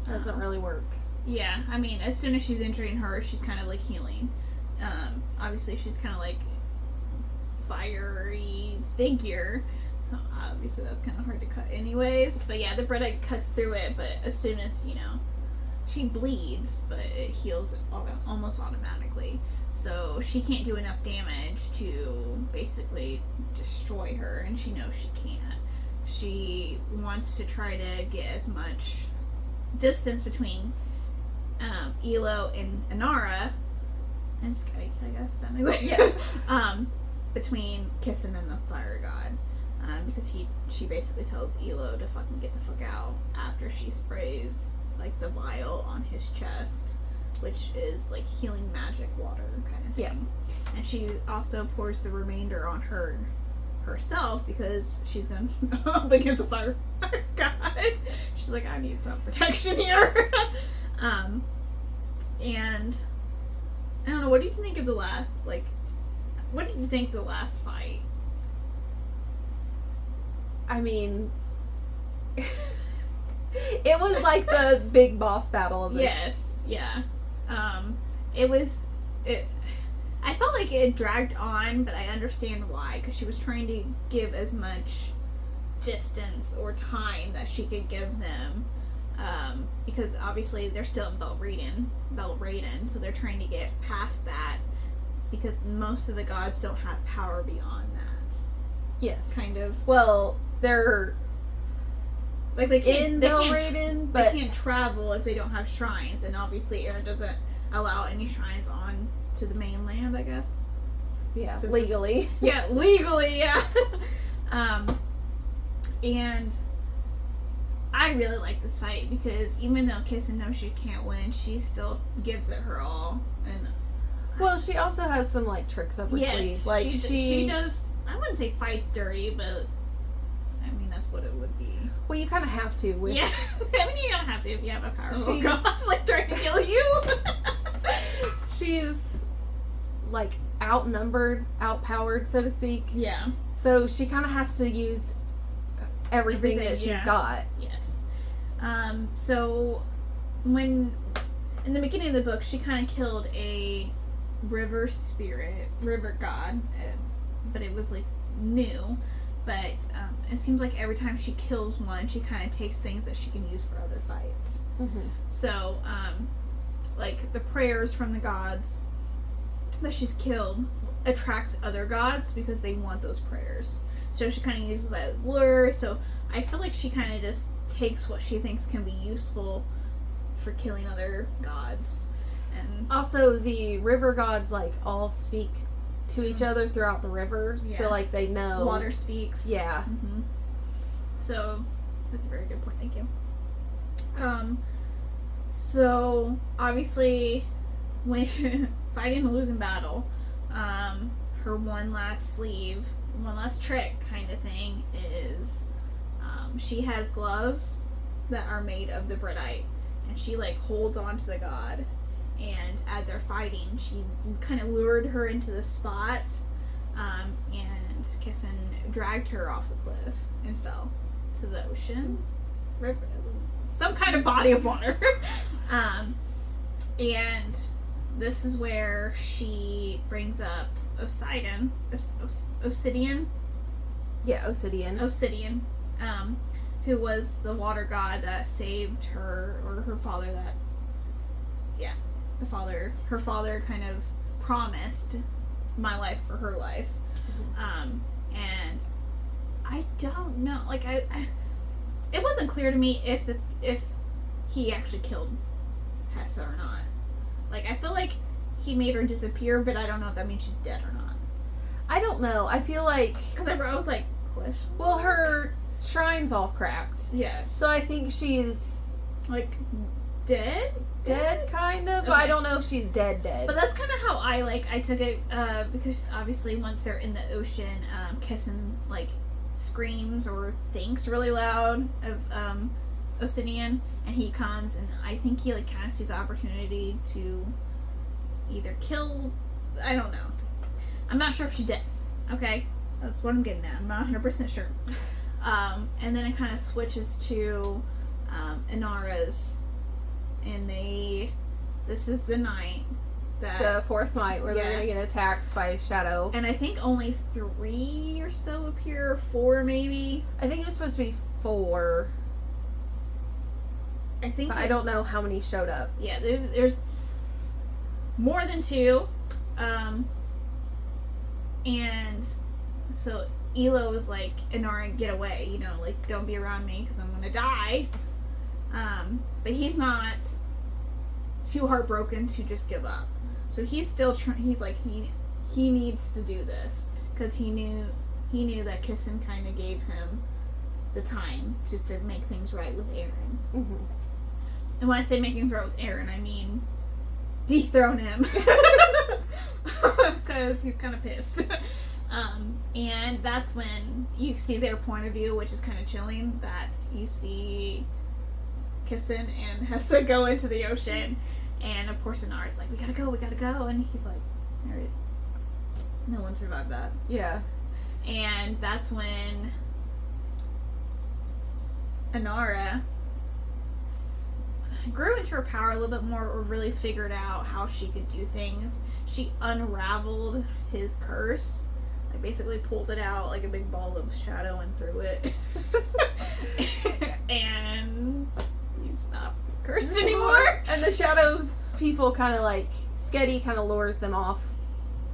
doesn't really work. Yeah, I mean, as soon as she's entering her, she's kind of like healing. Obviously she's kind of like fiery figure. Obviously that's kind of hard to cut anyways, but yeah, the Bredite cuts through it, but as soon as, she bleeds, but it heals almost automatically. So she can't do enough damage to basically destroy her, and she knows she can't. She wants to try to get as much distance between Elo and Inara, and Sky, I guess, technically. Yeah. Between Kissin and the fire god. Because she basically tells Elo to fucking get the fuck out after she sprays like the vial on his chest, which is like healing magic water kind of thing. Yeah. And she also pours the remainder on her herself because she's going up against a fire god. She's like, I need some protection here. And I don't know, what did you think of the last, like, what did you think the last fight? I mean, it was like the big boss battle of this. Yes, yeah. I felt like it dragged on, but I understand why, because she was trying to give as much distance or time that she could give them, because obviously they're still in Belraden, so they're trying to get past that, because most of the gods don't have power beyond that. Yes. Kind of. Well, they're like they can't Belraden, but they can't travel if they don't have shrines, and obviously Aaron doesn't allow any shrines on to the mainland, I guess. Yeah, Since legally. Yeah, legally, yeah. And I really like this fight because even though Kissin knows she can't win, she still gives it her all. And well, she also has some like tricks up her sleeve. Like she does. I wouldn't say fights dirty, but I mean that's what it would be. Well, you kind of have to. With Yeah, I mean you're gonna have to if you have a powerful She's- god like trying to kill you. she's like outnumbered, outpowered, so to speak. Yeah. So she kind of has to use everything that she's yeah. got. Yes. So when in the beginning of the book, she kind of killed a river god, but it was like new. But it seems like every time she kills one, she kind of takes things that she can use for other fights. Mm-hmm. So, like the prayers from the gods that she's killed attracts other gods because they want those prayers. So she kind of uses that as lure. So I feel like she kind of just takes what she thinks can be useful for killing other gods. And Also, the river gods like all speak to each other throughout the river, Yeah. so like they know. water speaks. Yeah. Mm-hmm. So that's a very good point. Thank you. So obviously, when fighting a losing battle, her one last trick kind of thing is she has gloves that are made of the Britite, and she like holds on to the god, and as they're fighting she kind of lured her into the spot, and Kissin dragged her off the cliff and fell to the ocean, river, some kind of body of water. And this is where she brings up Obsidian, Yeah, Obsidian. Who was the water god that saved her, or her father her father kind of promised my life for her life. And I don't know, like it wasn't clear to me if he actually killed Hessa or not. Like I feel like he made her disappear, but I don't know if that means she's dead or not. I don't know. I feel like Because I was like, question. well, her shrine's all cracked, Yes. so I think she's Like dead. dead, kind of. But Okay. I don't know if she's dead. But that's kind of how I took it, because obviously once they're in the ocean, Kissin like screams or thinks really loud of Obsidian, and he comes, and I think he like kind of sees the opportunity to either kill. I don't know. I'm not sure if she's dead. Okay, that's what I'm getting at. I'm not 100% sure. And then it kind of switches to Inara's, and this is the night that the fourth night where they're Yeah. gonna get attacked by Shadow. and I think only 3 or so appear, or 4 maybe. I think it was supposed to be 4, I think but I don't know how many showed up. Yeah, there's more than 2, and so Elo was like, Inara, get away, like don't be around me because I'm gonna die. But he's not too heartbroken to just give up. So he's still he's like he needs to do this because he knew that Kissin kind of gave him the time to make things right with Aaron. Mm-hmm. And when I say make things right with Aaron, I mean dethrone him because he's kind of pissed. And that's when you see their point of view, which is kind of chilling, that you see Kissen and Hessa go into the ocean, and of course Inara's like, we gotta go, and he's like, alright, no one survived that. Yeah. And that's when Inara grew into her power a little bit more, or really figured out how she could do things. She unraveled his curse. Like, basically pulled it out like a big ball of shadow and threw it. And he's not cursed anymore. And the shadow people kind of like, Sketty kind of lures them off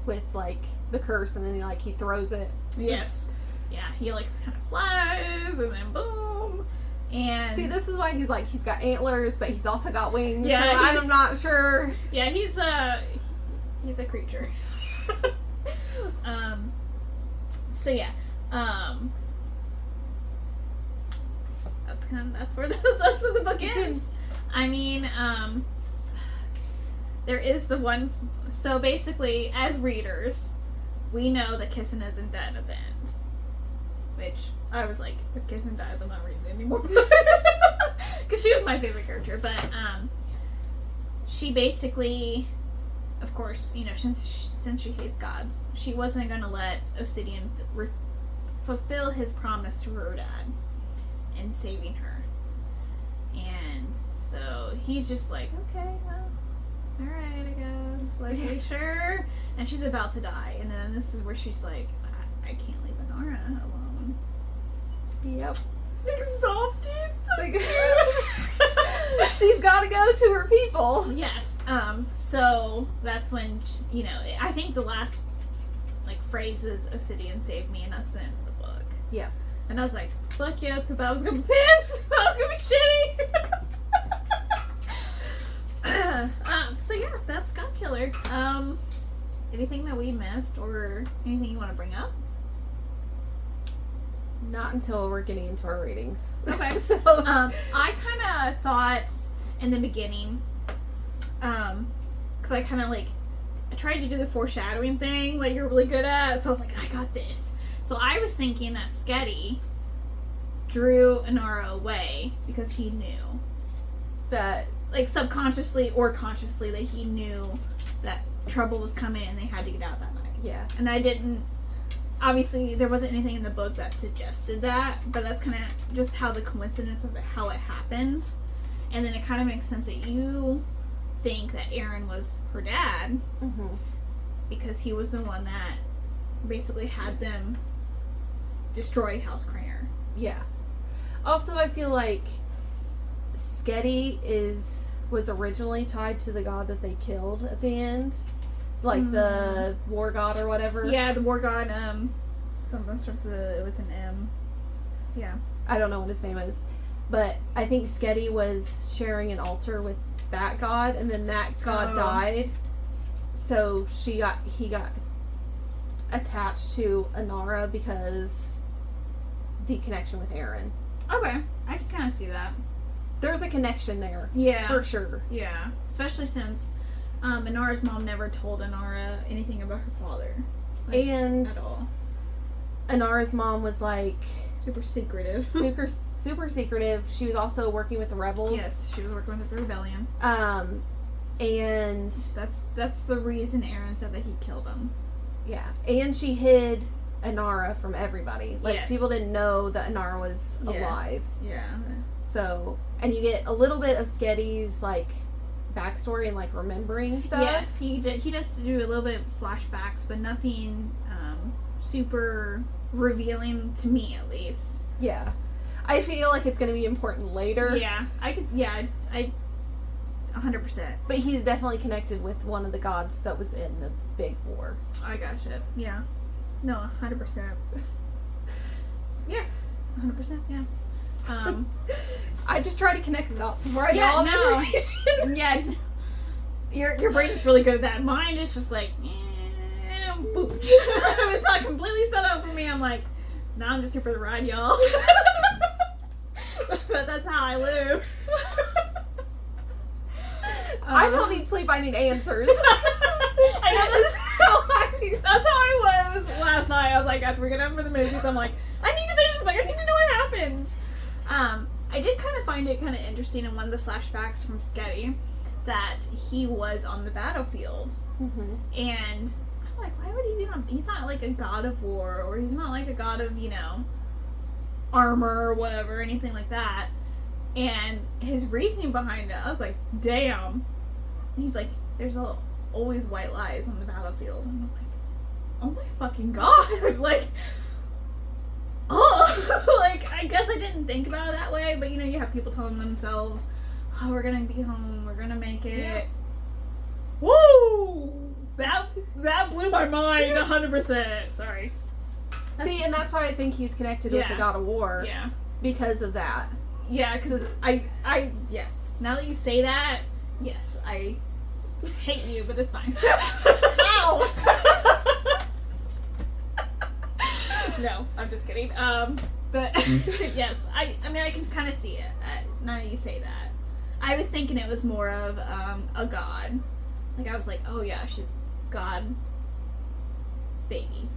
with like the curse, and then he throws it. Yes. Yeah, he like kind of flies, and then boom. And see, this is why he's got antlers, but he's also got wings. Yeah, so I'm not sure. Yeah, he's a creature. So yeah, that's where the book ends. I mean, there is the one. So basically, as readers, we know that Kissen isn't dead at the end. Which I was like, if Kissen dies, I'm not reading it anymore. Because she was my favorite character. But she basically, of course, since she hates gods, she wasn't going to let Obsidian fulfill his promise to her dad in saving her. And so he's just like, okay, well, alright, I guess. Like, are you sure? And she's about to die. And then this is where she's like, I can't leave Inara alone. Yep. It's exhausted. She's got to go to her people. Yes. So that's when, I think the last phrase is Obsidian saved me, and that's the end of the book. Yeah. And I was like, fuck yes, because I was gonna be pissed. That was gonna be shitty. So yeah, that's Godkiller. Anything that we missed, or anything you want to bring up? Not until we're getting into our ratings. Okay. So I kind of thought in the beginning, because I kind of I tried to do the foreshadowing thing like you're really good at, so I was like, I got this. So I was thinking that Sketty drew Inara away because he knew that, subconsciously or consciously, that he knew that trouble was coming and they had to get out that night. yeah. And I didn't, obviously there wasn't anything in the book that suggested that, but that's kind of just how the coincidence of how it happened. And then it kind of makes sense that you think that Aaron was her dad, Mm-hmm. because he was the one that basically had them destroy House Craner. Yeah. Also, I feel like Sketty was originally tied to the god that they killed at the end. The war god or whatever. Yeah, the war god, something starts with an M. Yeah. I don't know what his name is. But I think Sketty was sharing an altar with that god, and then that god died. So he got attached to Inara because the connection with Aaron. Okay, I can kind of see that. There's a connection there. Yeah. For sure. Yeah. Especially since Inara's mom never told Inara anything about her father. And at all. Inara's mom was super secretive. super secretive. She was also working with the rebels. Yes, she was working with the rebellion. And that's the reason Aaron said that he killed him. Yeah. And she hid Inara from everybody. Yes. People didn't know that Inara was alive. Yeah. So, and you get a little bit of Sketty's backstory and remembering stuff. Yes, he does do a little bit of flashbacks, but nothing super revealing to me, at least. Yeah. I feel like it's going to be important later. Yeah, I 100%. But he's definitely connected with one of the gods that was in the big war. I gotcha. Yeah. No, 100%. Yeah. 100%, yeah. I just try to connect the dots before I know all the information. Yeah. Your brain is really good at that. Mine is just boop. It's not completely set up for me. I'm like, nah, I'm just here for the ride, y'all. But that's how I live. I don't need sleep, I need answers. I know that's how I was last night. I was like, after we get done for the movies, I'm like, I need to finish this book. I need to know what happens. I did kind of find it kind of interesting in one of the flashbacks from Sketty that he was on the battlefield. Mm-hmm. And I'm like, why would he be on? He's not like a god of war, or he's not like a god of, armor or whatever, anything like that. And his reasoning behind it, I was like, damn. And he's like, there's always white lies on the battlefield. And I'm like, oh my fucking god. Like, oh, like, I guess I didn't think about it that way, but you have people telling themselves, oh, we're gonna be home, we're gonna make it. Yeah. Woo! That blew my mind 100%. Sorry. See, and that's why I think he's connected with the God of War. Yeah. Because of that. Yeah, because yes. Now that you say that, yes, I hate you, but it's fine. Ow! No, I'm just kidding. But yes, I mean, I can kind of see it. Now that you say that, I was thinking it was more of a god. Like I was like, oh yeah, she's god baby,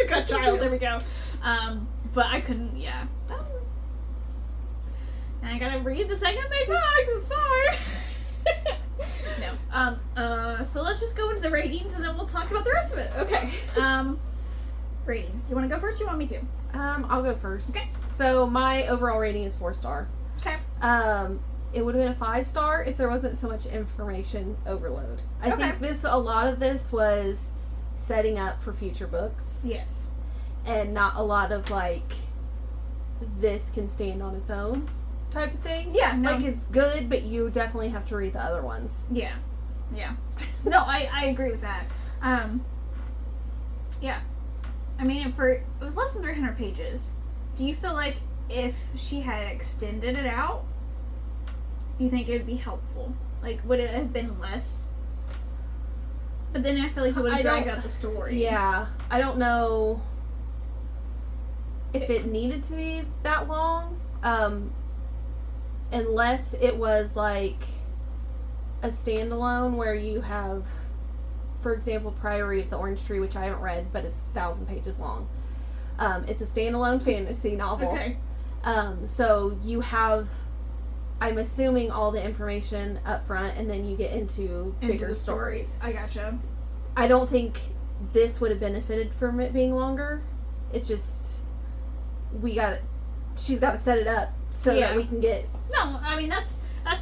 god child. There we go. But I couldn't. Yeah. And I gotta read the second thing back. I'm sorry. No. So let's just go into the ratings and then we'll talk about the rest of it. Okay. Rating. You want to go first or you want me to? I'll go first. Okay. So my overall rating is 4-star. Okay. It would have been a 5-star if there wasn't so much information overload. I think a lot of this was setting up for future books. Yes. And not a lot of like, this can stand on its own type of thing. Yeah. No. Like it's good, but you definitely have to read the other ones. Yeah. Yeah. No, I agree with that. Yeah. I mean, it was less than 300 pages. Do you feel like if she had extended it out, do you think it would be helpful? Like, would it have been less? But then I feel like it would have dragged out the story. Yeah. I don't know if it needed to be that long. Unless it was like a standalone where you have, for example, Priory of the Orange Tree, which I haven't read, but it's 1,000 pages long. It's a standalone fantasy novel. Okay. So you have, I'm assuming, all the information up front, and then you get into bigger stories. I gotcha. I don't think this would have benefited from it being longer. It's just, she's got to set it up so that we can get... No, I mean, that's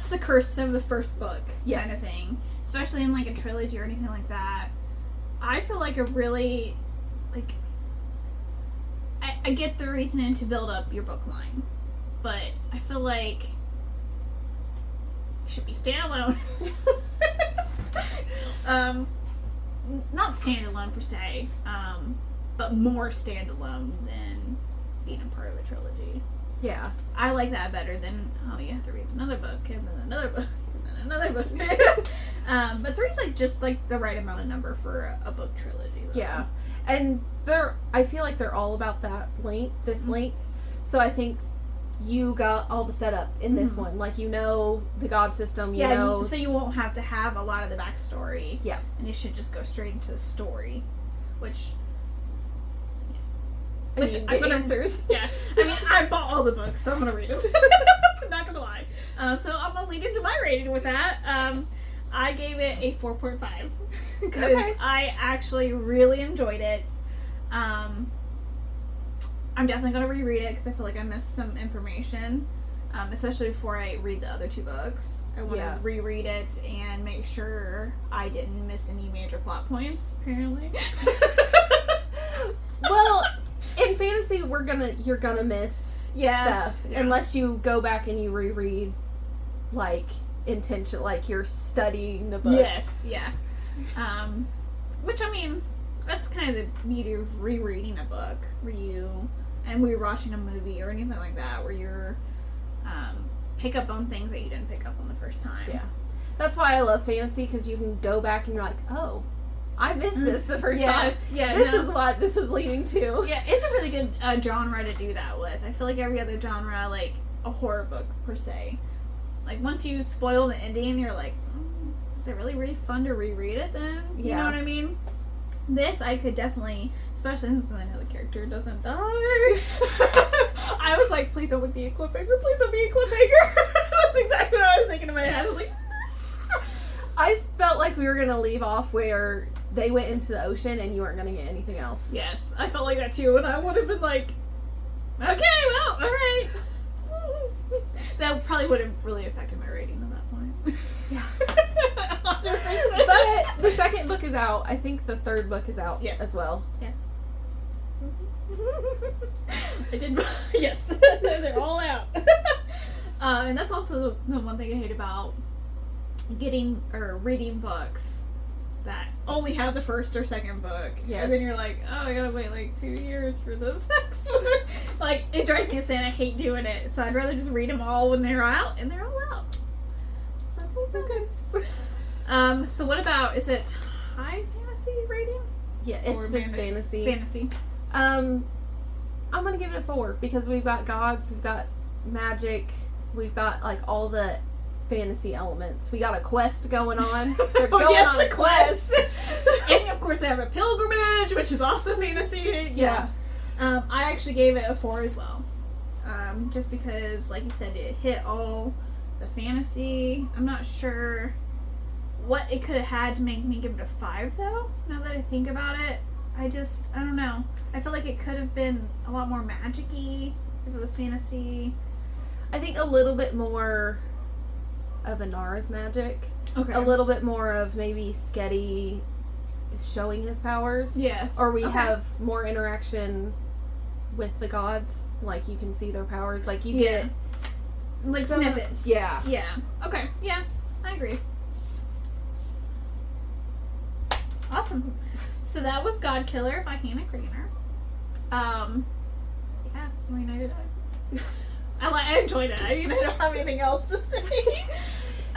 the curse of the first book kind of thing. Especially in, like, a trilogy or anything like that. I feel like a really, like... I get the reasoning to build up your book line. But I feel like... it should be standalone. Not standalone, per se. But more standalone than being a part of a trilogy. Yeah. I like that better than, oh, you have to read another book, and then another book, and then another book. But 3's like just like the right amount of number for a book trilogy. Though. Yeah. And I feel like they're all about that length, length. So I think you got all the setup in this one. Like, the god system, so you won't have to have a lot of the backstory. Yeah. And you should just go straight into the story, which I'm gonna answers. Yeah. I mean, I bought all the books, so I'm gonna read them. I'm not gonna lie. So I'm gonna lead into my rating with that. I gave it a 4.5 because I actually really enjoyed it. I'm definitely gonna reread it because I feel like I missed some information, especially before I read the other 2 books. I want to reread it and make sure I didn't miss any major plot points. Apparently. Well, in fantasy, you're gonna miss stuff unless you go back and you reread, like, intention, like you're studying the book. Yes, yeah. Which, I mean, that's kind of the beauty of rereading a book, and rewatching a movie or anything like that, where you're pick up on things that you didn't pick up on the first time. Yeah, that's why I love fantasy, because you can go back and you're like, oh, I missed this the first time. Yeah, this is what this was leading to. Yeah, it's a really good genre to do that with. I feel like every other genre, like a horror book per se, like once you spoil the ending, you're like, is it really fun to reread it then? You know what I mean? This I could definitely, especially since I know the character doesn't die. I was like, please don't be a cliffhanger. Please don't be a cliffhanger. That's exactly what I was thinking in my head. I was like, I felt like we were gonna leave off where they went into the ocean and you weren't gonna get anything else. yes, I felt like that too, and I would have been like, okay, well, all right. That probably would have really affected my rating at that point. Yeah. 100%. But the second book is out. I think the third book is out Yes. as well. Yes. I did. Yes, they're all out. And that's also the one thing I hate about getting or reading books that only have the first or second book. Yes. And then you're like, oh, I gotta wait like 2 years for this next. Like, it drives me insane. I hate doing it. So I'd rather just read them all when they're out, and they're all out. So okay. So what about, is it high fantasy rating? Yeah, it's Or just fantasy. Fantasy. I'm gonna give it a 4 because we've got gods, we've got magic, we've got like all the fantasy elements. We got a quest going on. They're going yes, on a quest. And of course they have a pilgrimage, which is also fantasy. Yeah. I actually gave it a 4 as well. Just because, like you said, it hit all the fantasy. I'm not sure what it could have had to make me give it a 5 though, now that I think about it. I don't know. I feel like it could have been a lot more magic-y if it was fantasy. I think a little bit more of Inara's magic. Okay. A little bit more of maybe Sketty showing his powers. Yes. Or we Okay. have more interaction with the gods. Like you can see their powers. Like you Yeah. get like some- snippets. Yeah. Yeah. Okay. Yeah. I agree. Awesome. So that was Godkiller by Hannah Grainer. Yeah. I mean, I enjoyed it. I mean, I don't have anything else to say.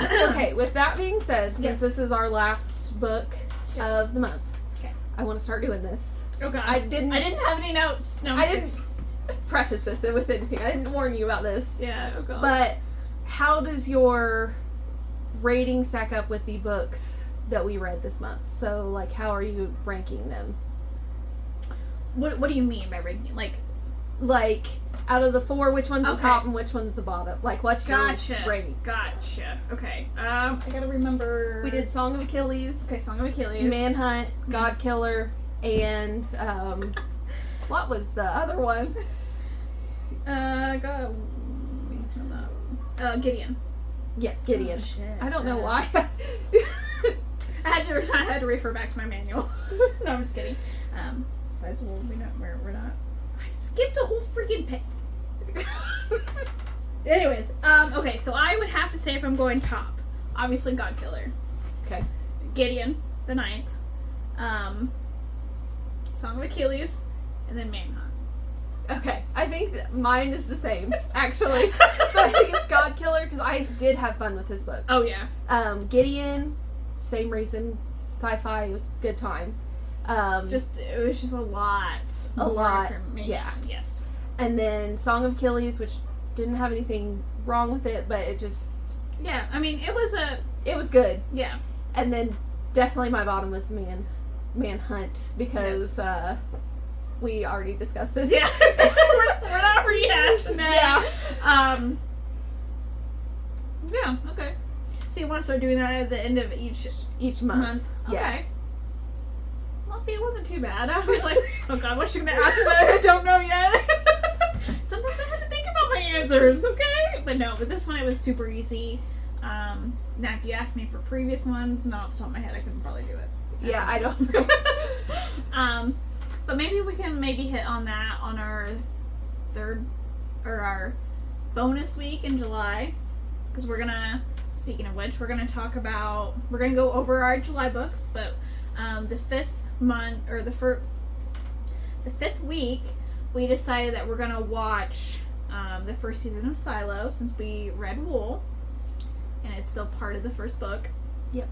Okay, with that being said, since Yes. this is our last book Yes. of the month, Okay. I want to start doing this. Oh God. I didn't have any notes. No. I didn't preface this with anything. I didn't warn you about this. Yeah. Oh God. But how does your rating stack up with the books that we read this month? So, like, how are you ranking them? what do you mean by ranking? Like, out of the 4, which one's the Okay. top and which one's the bottom? Like, what's Gotcha. your rating? Gotcha. Okay. I gotta remember. We did Song of Achilles, Okay, Song of Achilles. Manhunt, Godkiller, and what was the other one? Gideon. Yes, Gideon. Oh, shit. I don't know why. I had to refer back to my manual. No, I'm just kidding. Besides, well, we're not. I skipped a whole freaking page. Anyways, okay, so I would have to say if I'm going top, obviously Godkiller, Okay. Gideon, the 9th, Song of Achilles, and then Manhunt. Okay, I think that mine is the same, actually. So I think it's Godkiller because I did have fun with his book. Oh yeah. Gideon, same reason, sci-fi, it was a good time. It was just a lot. A more lot, information. yeah. Yes. And then Song of Achilles, which didn't have anything wrong with it, but it just, Yeah, I mean, it was good. Yeah. And then definitely my bottom was Manhunt because we already discussed this. Yeah. we're not rehashing that. Yeah. Yeah, okay. So you want to start doing that at the end of each month. Okay. Yeah. Well, see, it wasn't too bad. I was like, oh God, what's she going to ask me that I don't know yet? Sometimes I have to think about my answers, okay? But this one, it was super easy. Now, if you ask me for previous ones, not off the top of my head, I couldn't probably do it. Yeah, I don't know. But maybe we can hit on that on our our bonus week in July. Because speaking of which, we're going to go over our July books, but the 5th month, or the 5th week, we decided that we're going to watch the first season of Silo, since we read Wool, and it's still part of the first book. Yep.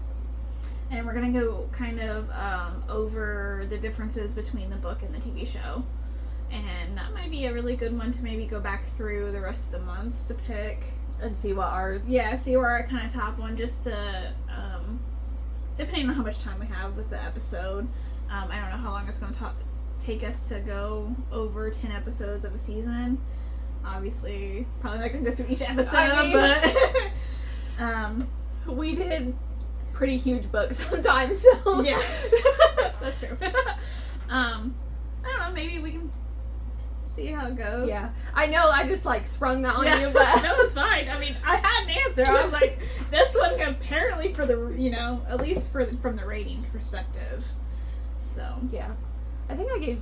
And we're going to go kind of over the differences between the book and the TV show. And that might be a really good one to maybe go back through the rest of the months to pick. And see what ours. Yeah, see where our kind of top one, just to, depending on how much time we have with the episode, I don't know how long it's going to take us to go over 10 episodes of a season. Obviously, probably not going to go through each episode, but we did pretty huge books sometimes, so yeah, that's true. I don't know, maybe we can see how it goes. Yeah, I know I just like sprung that on you, but no, it's fine. I mean, I had an answer. I was like, this one apparently for the, at least from the rating perspective. So yeah, I think I gave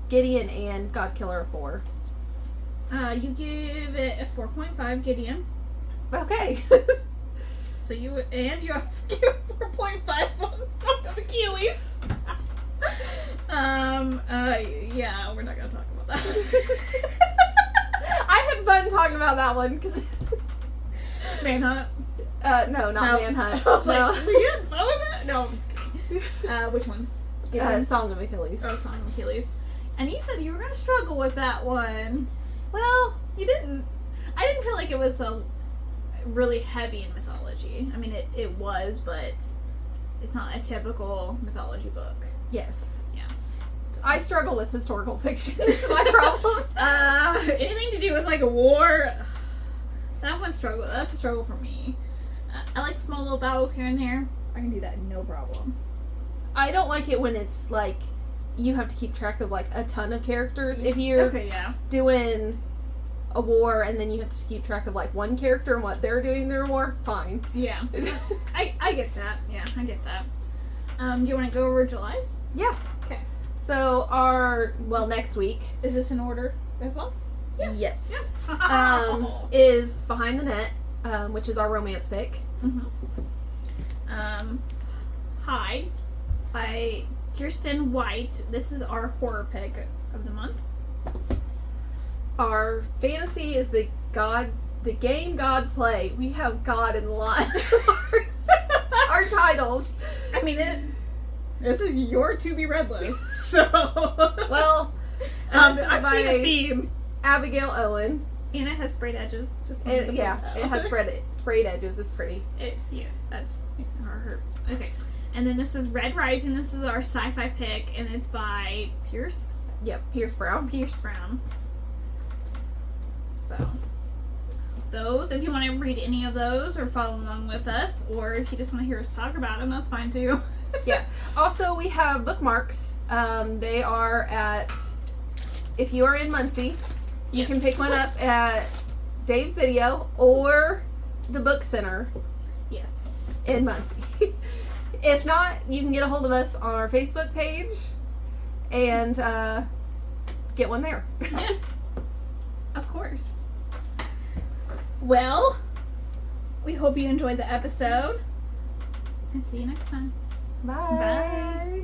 Gideon and Godkiller a 4. you give it a 4.5, Gideon. Okay. So you also give it 4.5 on Song of Achilles. Yeah, we're not gonna talk about that. I had fun talking about that one because Manhunt. No, not Manhunt. I was No. like, were you having fun with that? No, I'm just kidding. Which one? Song of Achilles. Oh, Song of Achilles. And you said you were gonna struggle with that one. Well, You didn't. I didn't feel like it was really heavy in mythology. I mean, it was, but it's not a typical mythology book. yes. Yeah. I struggle with historical fiction. Is my problem. Anything to do with like a war, that's a struggle for me. I like small little battles here and there. I can do that, no problem. I don't like it when it's like you have to keep track of like a ton of characters. If you're doing a war and then you have to keep track of like one character and what they're doing in their war, fine. Yeah. I get that. Yeah, I get that. Do you want to go over July's? Yeah. Okay. So next week. Is this in order as well? Yeah. Yes. Yeah. Is Behind the Net, which is our romance pick. Mm-hmm. Hide by Kirsten White. This is our horror pick of the month. Our fantasy is the game gods play. We have God in the line. our titles. I mean, this is your to be read list, so well, I'm seeing a theme. Abigail Owen. And it has sprayed edges. Just It has sprayed edges. It's pretty. That's makes my heart hurt. Okay, and then this is Red Rising. This is our sci-fi pick, and it's by Pierce. Yep, Pierce Brown. So, those, if you want to read any of those or follow along with us, or if you just want to hear us talk about them, that's fine too. Yeah. Also, we have bookmarks. They are at, if you are in Muncie, you can pick one up at Dave's Video or the Book Center. Yes. In Muncie. If not, you can get a hold of us on our Facebook page and get one there. Yeah. Of course. Well, we hope you enjoyed the episode. And see you next time. Bye. Bye.